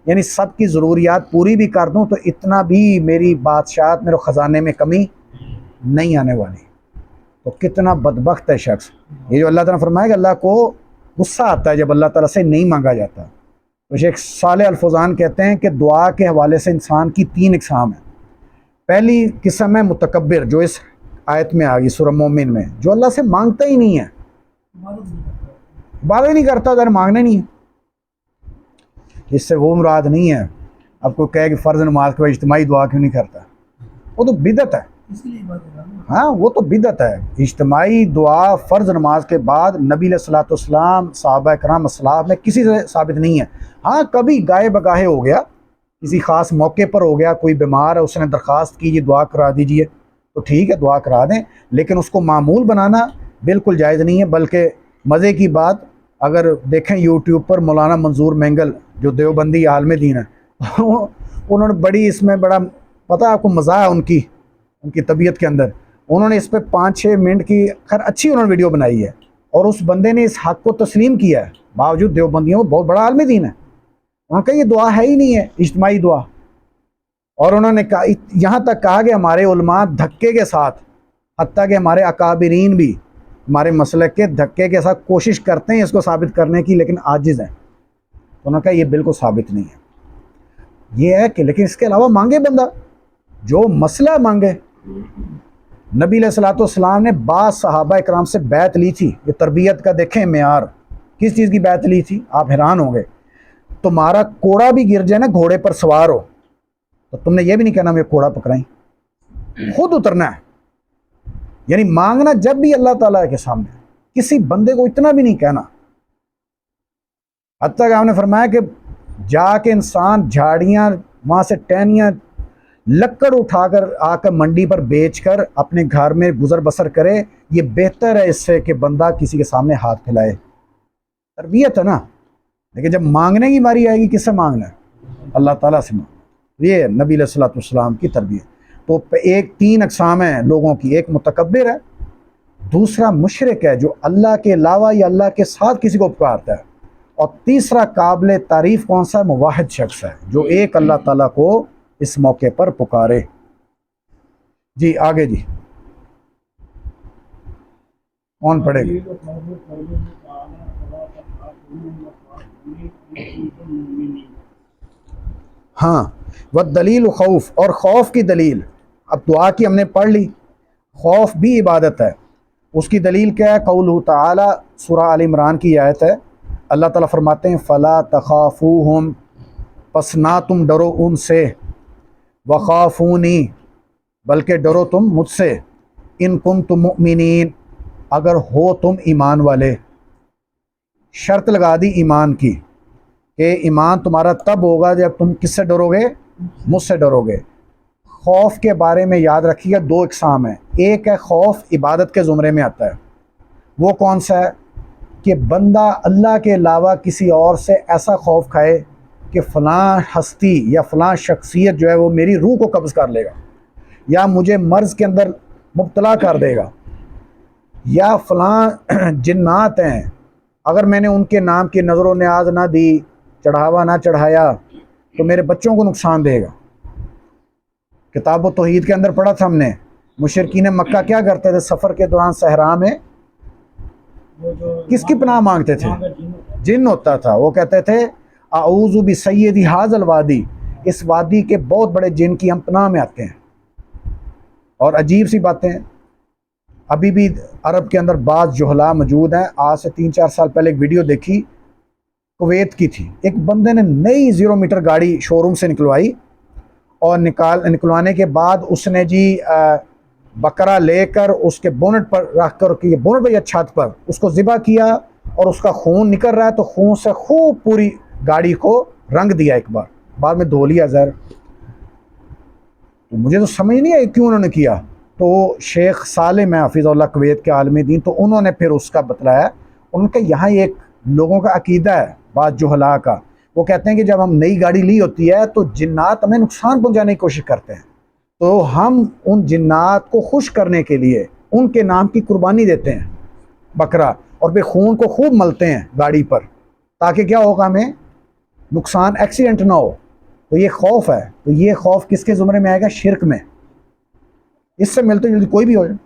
یعنی سب کی ضروریات پوری بھی کر دوں تو اتنا بھی میری بادشاہت، میرے خزانے میں کمی نہیں آنے والی. تو کتنا بدبخت ہے شخص. یہ جو اللہ تعالیٰ نے فرمایا کہ اللہ کو غصہ آتا ہے جب اللہ تعالیٰ سے نہیں مانگا جاتا. تو شیخ صالح الفوزان کہتے ہیں کہ دعا کے حوالے سے انسان کی 3 اقسام ہیں. پہلی قسم ہے متکبر، جو اس آیت میں آ گئی سورہ مومن میں، جو اللہ سے مانگتا ہی نہیں ہے، بات ہی نہیں کرتا، اگر مانگنا نہیں ہے. اس سے وہ مراد نہیں ہے اب کوئی کہے کہ فرض نماز کے بعد اجتماعی دعا کیوں نہیں کرتا، وہ تو بدعت ہے. ہاں وہ تو بدعت ہے. اجتماعی دعا فرض نماز کے بعد نبی علیہ الصلوۃ والسلام، صحابہ کرام اسلاف میں کسی سے ثابت نہیں ہے. ہاں کبھی گائے بگاہے ہو گیا، کسی خاص موقع پر ہو گیا، کوئی بیمار ہے، اس نے درخواست کی، یہ دعا کرا دیجئے، تو ٹھیک ہے دعا کرا دیں، لیکن اس کو معمول بنانا بالکل جائز نہیں ہے. بلکہ مزے کی بات، اگر دیکھیں یوٹیوب پر مولانا منظور مینگل جو دیوبندی عالم دین ہے، انہوں نے بڑی اس میں بڑا پتہ ہے آپ کو مزہ ہے ان کی طبیعت کے اندر، انہوں نے اس پہ 5-6 منٹ کی خیر اچھی انہوں نے ویڈیو بنائی ہے، اور اس بندے نے اس حق کو تسلیم کیا ہے باوجود دیوبندیوں بہت بڑا عالم دین ہے، انہوں نے کہا یہ دعا ہے ہی نہیں ہے اجتماعی دعا، اور انہوں نے کہا یہاں تک کہا کہ ہمارے علماء دھکے کے ساتھ، حتیٰ کہ ہمارے اکابرین بھی ہمارے مسلک کے دھکے کے ساتھ کوشش کرتے ہیں اس کو ثابت کرنے کی، لیکن عاجز ہیں، تو انہوں نے کہا یہ بالکل ثابت نہیں ہے، یہ ہے کہ لیکن اس کے علاوہ مانگے بندہ جو مسئلہ مانگے۔ نبی علیہ الصلوۃ والسلام نے بعض صحابہ اکرام سے بیعت لی تھی، یہ تربیت کا دیکھیں معیار، کس چیز کی بیعت لی تھی آپ حیران ہوں گے، تمہارا کوڑا بھی گر جائے نا گھوڑے پر سوار ہو تو تم نے یہ بھی نہیں کہنا میں کوڑا پکڑائیں، خود اترنا ہے، یعنی مانگنا جب بھی اللہ تعالیٰ کے سامنے، کسی بندے کو اتنا بھی نہیں کہنا، حتیٰ کہ ہم نے فرمایا کہ جا کے انسان جھاڑیاں وہاں سے ٹہنیاں لکڑ اٹھا کر آ کر منڈی پر بیچ کر اپنے گھر میں گزر بسر کرے، یہ بہتر ہے اس سے کہ بندہ کسی کے سامنے ہاتھ پھیلائے، تربیت ہے نا، لیکن جب مانگنے کی باری آئے گی کس سے مانگنا ہے؟ اللہ تعالیٰ سے مانگنا، یہ نبی علیہ الصلوۃ والسلام کی تربیت۔ تو 3 اقسام ہیں لوگوں کی، ایک متکبر ہے، دوسرا مشرک ہے جو اللہ کے علاوہ یا اللہ کے ساتھ کسی کو پکارتا ہے، اور تیسرا قابل تعریف کون سا ہے؟ موحد شخص ہے جو ایک اللہ تعالیٰ کو اس موقع پر پکارے۔ جی آگے جی کون پڑھے گا؟ ہاں والدلیل خوف، اور خوف کی دلیل، اب دعا کی ہم نے پڑھ لی، خوف بھی عبادت ہے، اس کی دلیل کیا ہے؟ قولہ تعالی، سورہ آل عمران کی آیت ہے، اللہ تعالیٰ فرماتے ہیں فلا تخافوہم، پس نہ تم ڈرو ان سے، وخافونی، بلکہ ڈرو تم مجھ سے، ان کنتم مؤمنین، اگر ہو تم ایمان والے، شرط لگا دی ایمان کی کہ ایمان تمہارا تب ہوگا جب تم کس سے ڈرو گے؟ مجھ سے ڈرو گے۔ خوف کے بارے میں یاد رکھیے 2 اقسام ہیں، ایک ہے خوف عبادت کے زمرے میں آتا ہے، وہ کون سا ہے؟ کہ بندہ اللہ کے علاوہ کسی اور سے ایسا خوف کھائے کہ فلاں ہستی یا فلاں شخصیت جو ہے وہ میری روح کو قبض کر لے گا، یا مجھے مرض کے اندر مبتلا کر دے گا، یا فلاں جنات ہیں اگر میں نے ان کے نام کی نظر و نیاز نہ دی، چڑھاوا نہ چڑھایا تو میرے بچوں کو نقصان دے گا۔ کتاب و توحید کے اندر پڑھا تھا ہم نے، مشرکین مکہ کیا کرتے تھے؟ سفر کے دوران صحرا میں کس کی پناہ مانگتے تھے؟ جن ہوتا تھا، وہ کہتے تھے اعوذ بسیدی ھذا الوادی، اس وادی کے بہت بڑے جن کی ہم پناہ میں آتے ہیں۔ اور عجیب سی باتیں، ابھی بھی عرب کے اندر بعض جہلاء موجود ہیں، آج سے 3-4 سال پہلے ایک ویڈیو دیکھی کویت کی تھی، ایک بندے نے نئی 0 میٹر گاڑی شو روم سے نکلوائی، اور نکلوانے کے بعد اس نے جی بکرا لے کر اس کے بونٹ پر رکھ کر، کہ بونٹ پر یا چھت پر اس کو ذبح کیا، اور اس کا خون نکل رہا ہے تو خون سے خوب پوری گاڑی کو رنگ دیا ایک بار، بعد میں دھو لیا زہر۔ تو مجھے تو سمجھ نہیں آئی کیوں انہوں نے کیا، تو شیخ سالم حفظہ اللہ کویت کے عالم دین، تو انہوں نے پھر اس کا بتلایا، ان کا یہاں ایک لوگوں کا عقیدہ ہے بعض جہلاء کا، وہ کہتے ہیں کہ جب ہم نئی گاڑی لی ہوتی ہے تو جنات ہمیں نقصان پہنچانے کی کوشش کرتے ہیں، تو ہم ان جنات کو خوش کرنے کے لیے ان کے نام کی قربانی دیتے ہیں بکرا، اور پھر خون کو خوب ملتے ہیں گاڑی پر، تاکہ کیا ہوگا ہمیں نقصان، ایکسیڈنٹ نہ ہو۔ تو یہ خوف ہے، تو یہ خوف کس کے زمرے میں آئے گا؟ شرک میں، اس سے ملتے جلدی کوئی بھی ہو جائے۔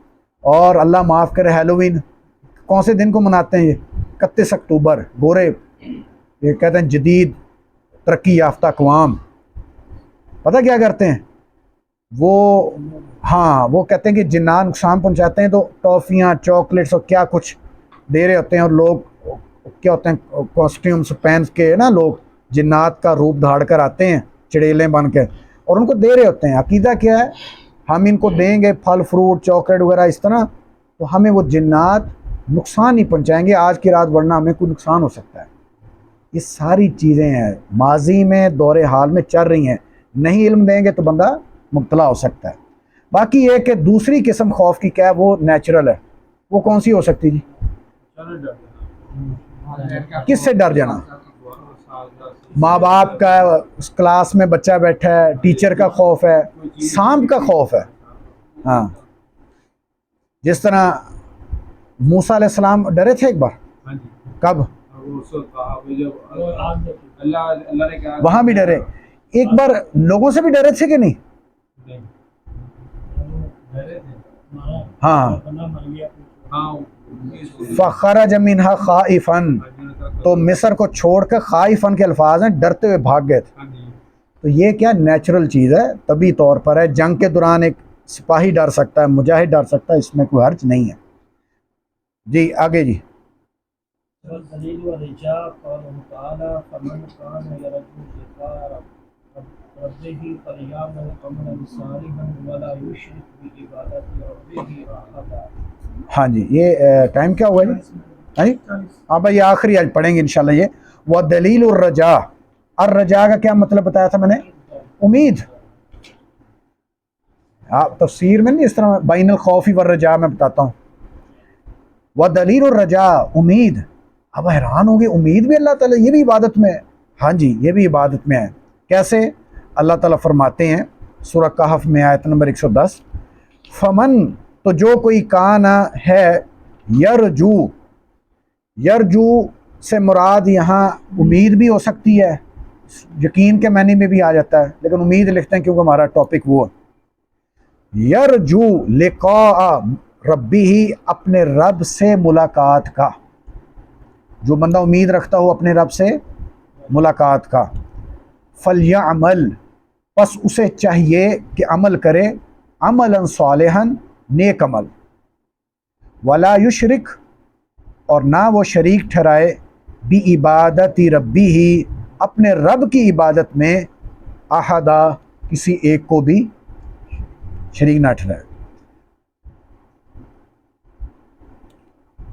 اور اللہ معاف کرے ہیلووین کون سے دن کو مناتے ہیں؟ یہ 31 اکتوبر، گورے یہ کہتے ہیں جدید ترقی یافتہ اقوام، پتہ کیا کرتے ہیں وہ کہتے ہیں کہ جنات نقصان پہنچاتے ہیں، تو ٹافیاں، چاکلیٹس اور کیا کچھ دے رہے ہوتے ہیں، اور لوگ کیا ہوتے ہیں کاسٹیومس پہن کے نا، لوگ جنات کا روپ دھاڑ کر آتے ہیں چڑیلیں بن کے، اور ان کو دے رہے ہوتے ہیں۔ عقیدہ کیا ہے؟ ہم ان کو دیں گے پھل فروٹ چاکلیٹ وغیرہ اس طرح، تو ہمیں وہ جنات نقصان نہیں پہنچائیں گے آج کی رات، ورنہ ہمیں کوئی نقصان ہو سکتا ہے۔ یہ ساری چیزیں ہیں ماضی میں دور حال میں چل رہی ہیں، نہیں علم دیں گے تو بندہ مبتلا ہو سکتا ہے۔ باقی یہ کہ دوسری قسم خوف کی کیا ہے؟ وہ نیچرل ہے، وہ کون سی ہو سکتی جی؟ کس سے ڈر جانا؟ ماں باپ کا کلاس میں بچہ بیٹھا ہے، ٹیچر کا خوف ہے، سانپ کا خوف ہے. ہاں، جس طرح موسیٰ علیہ السلام ڈرے تھے ایک بار. کب؟ اللہ نے کہا وہاں بھی ڈرے. ایک بار لوگوں سے بھی ڈرے تھے کہ نہیں؟ ہاں. فخرج منها خائفا، تو مصر کو چھوڑ کر خائفا کے الفاظ ہیں، ڈرتے ہوئے بھاگ گئے تھے. تو یہ کیا نیچرل چیز ہے، طبی طور پر ہے. جنگ کے دوران ایک سپاہی ڈر سکتا ہے، مجاہد ڈر سکتا ہے، اس میں کوئی حرج نہیں ہے. جی آگے جی. والدليل والرجاء قوله تعالى فمن كان يرجو لقاء ربه فليعمل عملا صالحا ولا يشرك بعبادة ربه أحدا. ہاں جی، یہ ٹائم کیا ہوا جی؟ ہاں بھائی آخری آج پڑھیں گے انشاءاللہ. یہ والدلیل الرجاء، الرجاء کا کیا مطلب بتایا تھا میں نے؟ امید. آپ تفسیر میں نہیں اس طرح بین الخوف والرجاء میں بتاتا ہوں. والدلیل الرجاء، امید. اب حیران ہوگے، امید بھی اللہ تعالیٰ، یہ بھی عبادت میں ہے؟ ہاں جی، یہ بھی عبادت میں ہے. کیسے؟ اللہ تعالیٰ فرماتے ہیں سورہ کہف میں آیت نمبر 110، فمن، تو جو کوئی کان ہے، یرجو، یرجو سے مراد یہاں امید بھی ہو سکتی ہے، یقین کے معنی میں بھی آ جاتا ہے، لیکن امید لکھتے ہیں کیونکہ ہمارا ٹاپک وہ ہے. یرجو لقاء ربی ہی، اپنے رب سے ملاقات کا. جو بندہ امید رکھتا ہو اپنے رب سے ملاقات کا، فلیعمل، پس اسے چاہیے کہ عمل کرے، عملا صالحا، نیک عمل، ولا یشرک، اور نہ وہ شریک ٹھہرائے، بعبادت ربی ہی، اپنے رب کی عبادت میں، احدا، کسی ایک کو بھی شریک نہ ٹھہرائے.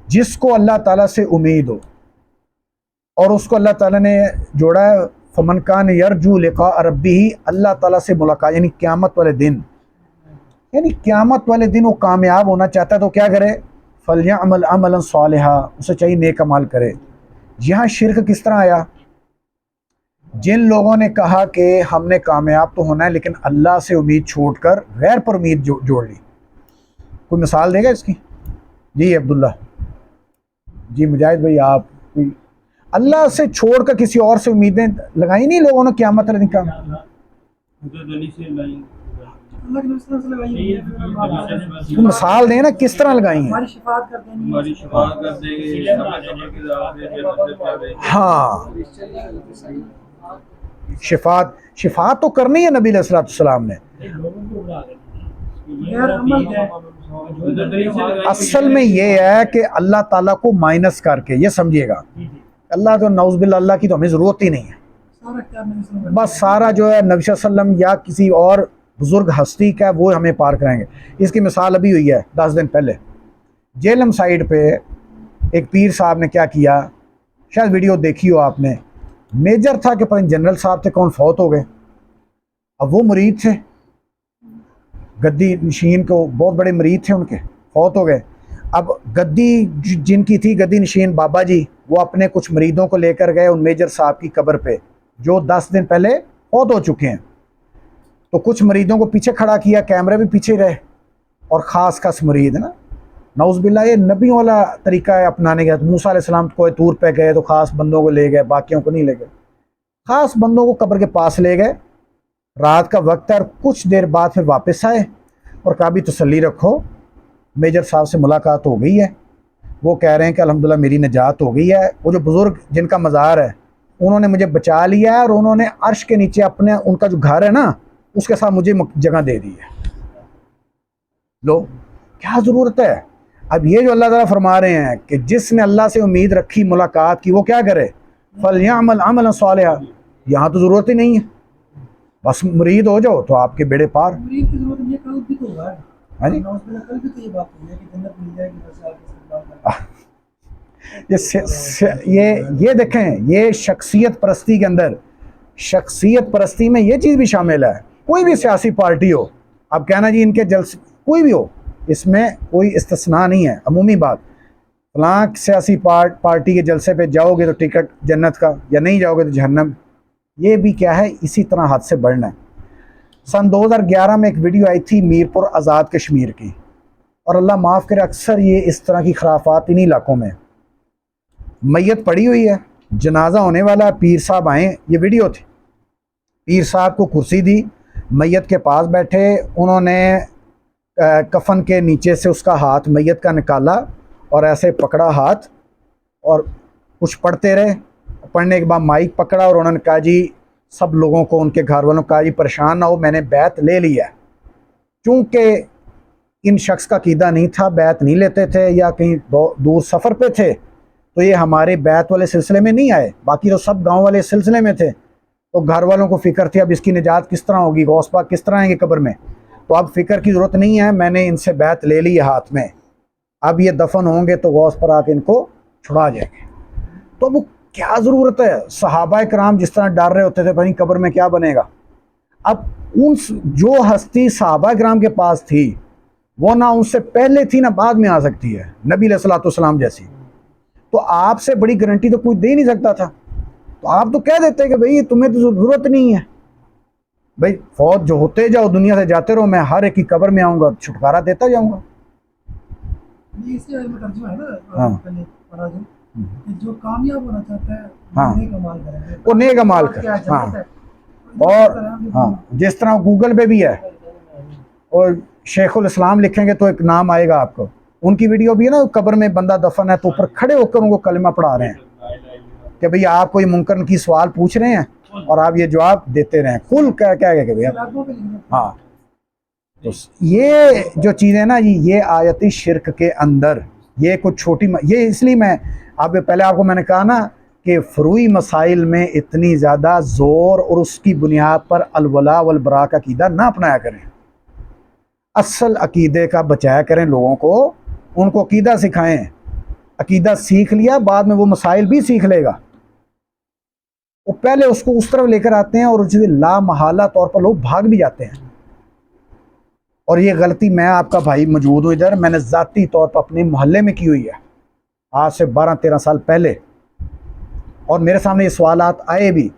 جس کو اللہ تعالیٰ سے امید ہو، اور اس کو اللہ تعالیٰ نے جوڑا ہے فمن کان یرجو لقاء ربہ، اللہ تعالیٰ سے ملاقات، یعنی قیامت والے دن. یعنی قیامت والے دن وہ کامیاب ہونا چاہتا ہے تو کیا کرے؟ فلیعمل عملا صالحا، اسے چاہیے نیک عمل کرے. یہاں شرک کس طرح آیا؟ جن لوگوں نے کہا کہ ہم نے کامیاب تو ہونا ہے لیکن اللہ سے امید چھوڑ کر غیر پر امید جوڑ لی. کوئی مثال دے گا اس کی؟ جی عبداللہ. جی مجاہد بھائی، آپ اللہ سے چھوڑ کر کسی اور سے امیدیں لگائی نہیں لوگوں نے قیامت والے دن کا؟ مثال دیں نا، کس طرح لگائی ہیں؟ ہاں، شفاعت تو کرنی ہے نبی علیہ الصلوۃ والسلام نے. اصل میں یہ ہے کہ اللہ تعالیٰ کو مائنس کر کے، یہ سمجھیے گا، اللہ تو نعوذ باللہ، اللہ کی تو ہمیں ضرورت ہی نہیں ہے. بس سارا جو ہے نبی صلی اللہ علیہ وسلم یا کسی اور بزرگ ہستی کا وہ ہمیں پار کرائیں گے. اس کی مثال ابھی ہوئی ہے 10 دن پہلے. جیلم سائیڈ پہ ایک پیر صاحب نے کیا کیا، شاید ویڈیو دیکھی ہو آپ نے. میجر تھا کہ پتہ جنرل صاحب تھے کون، فوت ہو گئے. اب وہ مرید تھے، گدی نشین کو بہت بڑے مرید تھے ان کے، فوت ہو گئے. اب گدی جن کی تھی، گدی نشین بابا جی، وہ اپنے کچھ مریدوں کو لے کر گئے ان میجر صاحب کی قبر پہ جو 10 دن پہلے فوت ہو چکے ہیں. تو کچھ مریدوں کو پیچھے کھڑا کیا، کیمرے بھی پیچھے رہے، اور خاص خاص مرید ہے نا، نعوذ باللہ یہ نبیوں والا طریقہ ہے اپنانے کا. موسیٰ علیہ السلام کوہ طور پہ گئے تو خاص بندوں کو لے گئے، باقیوں کو نہیں لے گئے. خاص بندوں کو قبر کے پاس لے گئے، رات کا وقت ہے، اور کچھ دیر بعد پھر واپس آئے اور کہا بھی تسلی رکھو، میجر صاحب سے ملاقات ہو گئی ہے. وہ کہہ رہے ہیں کہ الحمدللہ میری نجات ہو گئی ہے. وہ جو بزرگ جن کا مزار ہے انہوں نے مجھے بچا لیا ہے، اور انہوں نے عرش کے نیچے اپنے ان کا جو گھر ہے نا اس کے ساتھ مجھے جگہ دے دی ہے. لو کیا ضرورت ہے؟ اب یہ جو اللہ تعالیٰ فرما رہے ہیں کہ جس نے اللہ سے امید رکھی ملاقات کی، وہ کیا کرے؟ فَلْيَعْمَلْ عَمَلًا صَالِحًا. یہاں تو ضرورت ہی نہیں ہے، بس مرید ہو جاؤ تو آپ کے بیڑے پار. مرید کی ضرورت نہیں ہے، کل بھی تو ہوا ہے. ہاں جی، کل بھی تو یہ بات ہوئی ہے کہ جنت مل جائے گی بس آپ یہ دیکھیں، یہ شخصیت پرستی کے اندر، شخصیت پرستی میں یہ چیز بھی شامل ہے. کوئی بھی سیاسی پارٹی ہو، اب کہنا جی ان کے جلسے کوئی بھی ہو، اس میں کوئی استثناء نہیں ہے، عمومی بات. فلاں سیاسی پارٹی کے جلسے پہ جاؤ گے تو ٹکٹ جنت کا، یا نہیں جاؤ گے تو جہنم۔ یہ بھی کیا ہے، اسی طرح حد سے بڑھنا ہے۔ سن 2011 میں ایک ویڈیو آئی تھی میرپور آزاد کشمیر کی، اور اللہ معاف کرے اکثر یہ اس طرح کی خرافات انہی علاقوں میں۔ میت پڑی ہوئی ہے، جنازہ ہونے والا، پیر صاحب آئیں، یہ ویڈیو تھی، پیر صاحب کو کرسی دی، میت کے پاس بیٹھے، انہوں نے کفن کے نیچے سے اس کا ہاتھ میت کا نکالا اور ایسے پکڑا ہاتھ، اور کچھ پڑھتے رہے۔ پڑھنے کے بعد مائک پکڑا اور انہوں نے کہا جی سب لوگوں کو، ان کے گھر والوں کو کہا جی پریشان نہ ہو، میں نے بیعت لے لیا ہے۔ چونکہ ان شخص کا عقیدہ نہیں تھا، بیعت نہیں لیتے تھے، یا کہیں دور سفر پہ تھے، تو یہ ہمارے بیعت والے سلسلے میں نہیں آئے، باقی تو سب گاؤں والے سلسلے میں تھے۔ تو گھر والوں کو فکر تھی اب اس کی نجات کس طرح ہوگی، غوث پاک کس طرح آئیں گے قبر میں، تو اب فکر کی ضرورت نہیں ہے، میں نے ان سے بیعت لے لی ہے ہاتھ میں، اب یہ دفن ہوں گے تو غوث پر آ کے ان کو چھڑا جائیں گے۔ تو اب کیا ضرورت ہے، صحابہ کرام جس طرح ڈر رہے ہوتے تھے پتہ نہیں قبر میں کیا بنے گا، اب ان جو ہستی صحابہ کرام کے پاس تھی وہ نہ ان سے پہلے تھی نہ بعد میں آ سکتی ہے، نبی علیہ الصلوۃ والسلام جیسی، تو آپ سے بڑی گارنٹی تو کوئی دے نہیں سکتا تھا، تو آپ تو کہہ دیتے کہ بھئی تمہیں تو ضرورت نہیں ہے، بھئی فوت جو ہوتے جاؤ، دنیا سے جاتے رہو، میں ہر ایک کی قبر میں آؤں گا، چھٹکارا دیتا جاؤں گا۔ یہ اس میں ترجمہ ہے نا، ہاں پہلے پڑھا جو کہ جو کامیاب ہونا چاہتا ہے ہاں وہ نیک عمل کرے، وہ نیک عمل کر، کیا ہاں، جنت ہے۔ اور ہاں جس طرح گوگل پہ بھی ہے، اور شیخ الاسلام لکھیں گے تو ایک نام آئے گا آپ کو، ان کی ویڈیو بھی ہے نا، قبر میں بندہ دفن ہے تو اوپر کھڑے ہو کر ان کو کلمہ پڑھا رہے ہیں کہ بھئی آپ کوئی منکر کی سوال پوچھ رہے ہیں اور آپ یہ جواب دیتے رہیں، کل کیا گیا کہ بھئی علاقوں کے لیے ہاں۔ تو یہ جو چیزیں نا یہ آیتی شرک کے اندر، یہ کچھ چھوٹی یہ اس لیے میں اب پہلے آپ کو میں نے کہا نا کہ فروعی مسائل میں اتنی زیادہ زور اور اس کی بنیاد پر الولاء والبراء کا عقیدہ نہ اپنایا کریں، اصل عقیدے کا بچایا کریں لوگوں کو، ان کو عقیدہ سکھائیں، عقیدہ سیکھ لیا بعد میں وہ مسائل بھی سیکھ لے گا، وہ پہلے اس کو اس طرف لے کر آتے ہیں اور اسے لا محالہ طور پر لوگ بھاگ بھی جاتے ہیں۔ اور یہ غلطی میں آپ کا بھائی موجود ہوں ادھر، میں نے ذاتی طور پر اپنے محلے میں کی ہوئی ہے آج سے 12-13 سال پہلے، اور میرے سامنے یہ سوالات آئے بھی،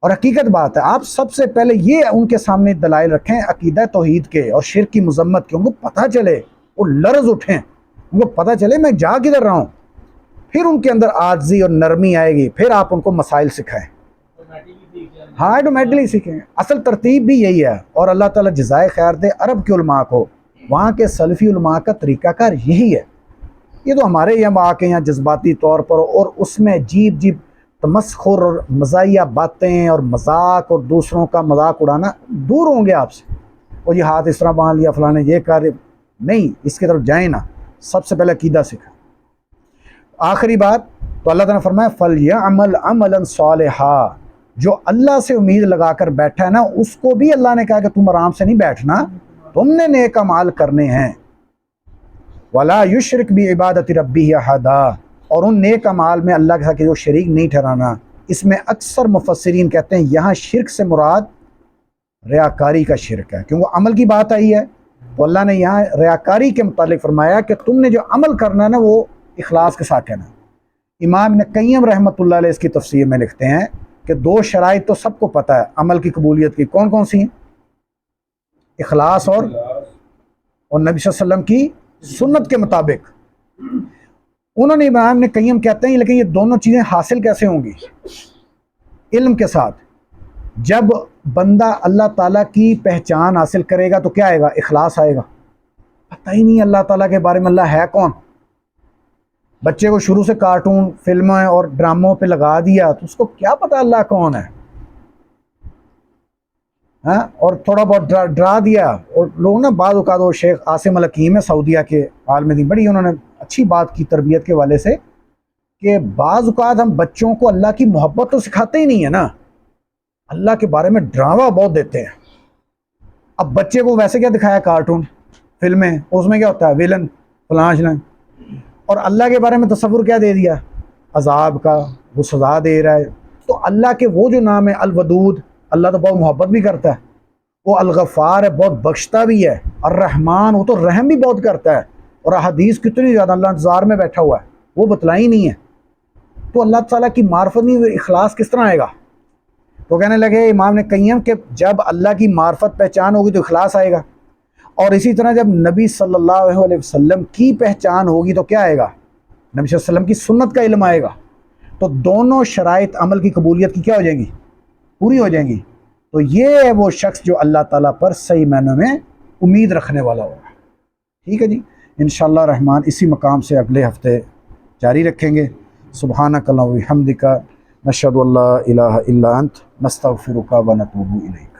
اور حقیقت بات ہے آپ سب سے پہلے یہ ان کے سامنے دلائل رکھیں عقیدہ توحید کے اور شرک کی مذمت کے، ان کو پتہ چلے، وہ لرز اٹھیں، ان کو پتہ چلے میں جا کدھر رہا ہوں، پھر ان کے اندر عاجزی اور نرمی آئے گی، پھر آپ ان کو مسائل سکھائیں، ہاں آٹومیٹکلی سیکھیں، اصل ترتیب بھی یہی ہے۔ اور اللہ تعالیٰ جزائے خیر دے عرب کے علماء کو، وہاں کے سلفی علماء کا طریقہ کار یہی ہے، یہ تو ہمارے یہاں آ کے یہاں جذباتی طور پر اور اس میں جیب تمسخر اور مزاحیہ باتیں اور مذاق اور دوسروں کا مذاق اڑانا دور ہوں گے آپ سے، اور یہ ہاتھ اس طرح باندھ لیا فلاں نے یہ کر، نہیں، اس کی طرف جائیں نا، سب سے پہلے عقیدہ سکھائیں۔ آخری بات تو اللہ تعالیٰ نے فرمایا فَلْيَعْمَلْ عَمَلًا صَالِحًا، جو اللہ سے امید لگا کر بیٹھا ہے نا اس کو بھی اللہ نے کہا کہ تم آرام سے نہیں بیٹھنا، تم نے نیک اعمال کرنے ہیں، وَلَا يُشْرِكْ بِعِبَادَةِ رَبِّهِ أَحَدًا، اور ان نیک اعمال میں اللہ کے ساتھ جو شریک نہیں ٹھہرانا۔ اس میں اکثر مفسرین کہتے ہیں یہاں شرک سے مراد ریاکاری کا شرک ہے، کیونکہ عمل کی بات آئی ہے تو اللہ نے یہاں ریاکاری کے متعلق فرمایا کہ تم نے جو عمل کرنا ہے نا وہ اخلاص کے ساتھ کرنا۔ امام ابن قیم رحمۃ اللہ علیہ اس کی تفسیر میں لکھتے ہیں کہ 2 شرائط تو سب کو پتہ ہے عمل کی قبولیت کی، کون کون سی ہیں؟ اخلاص اور نبی صلی اللہ علیہ وسلم کی سنت کے مطابق۔ انہوں نے امام ابن قیم کہتے ہیں لیکن یہ دونوں چیزیں حاصل کیسے ہوں گی؟ علم کے ساتھ، جب بندہ اللہ تعالیٰ کی پہچان حاصل کرے گا تو کیا آئے گا؟ اخلاص آئے گا، پتہ ہی نہیں اللہ تعالیٰ کے بارے میں اللہ ہے کون، بچے کو شروع سے کارٹون فلمیں اور ڈراموں پہ لگا دیا تو اس کو کیا پتہ اللہ کون ہے، ہاں، اور تھوڑا بہت ڈرا دیا۔ اور لوگ نا بعض اوقات، وہ شیخ عاصم الحکیم ہے سعودیہ کے عالم دین، بڑی انہوں نے اچھی بات کی تربیت کے والے سے کہ بعض اوقات ہم بچوں کو اللہ کی محبت تو سکھاتے ہی نہیں ہے نا، اللہ کے بارے میں ڈراما بہت دیتے ہیں۔ اب بچے کو ویسے کیا دکھایا کارٹون فلمیں، اس میں کیا ہوتا ہے ویلن فلاں فلاں، اور اللہ کے بارے میں تصور کیا دے دیا؟ عذاب کا، وہ سزا دے رہا ہے۔ تو اللہ کے وہ جو نام ہے الودود، اللہ تو بہت محبت بھی کرتا ہے، وہ الغفار ہے، بہت بخشتا بھی ہے، الرحمن وہ تو رحم بھی بہت کرتا ہے، اور احادیث کتنی زیادہ اللہ انتظار میں بیٹھا ہوا ہے، وہ بتلائی نہیں ہے، تو اللہ تعالیٰ کی معرفت نہیں، اخلاص کس طرح آئے گا؟ تو کہنے لگے امام نے قیم کہ جب اللہ کی معرفت پہچان ہوگی تو اخلاص آئے گا، اور اسی طرح جب نبی صلی اللہ علیہ وسلم کی پہچان ہوگی تو کیا آئے گا؟ نبی صلی اللہ علیہ وسلم کی سنت کا علم آئے گا، تو دونوں شرائط عمل کی قبولیت کی کیا ہو جائیں گی؟ پوری ہو جائیں گی۔ تو یہ ہے وہ شخص جو اللہ تعالیٰ پر صحیح معنوں میں امید رکھنے والا ہوگا۔ ٹھیک ہے جی، انشاءاللہ رحمان اسی مقام سے اگلے ہفتے جاری رکھیں گے۔ سبحانک اللہم و بحمدک، نشہد ان لا الہ الا انت، نستغفرک و نتوب الیک۔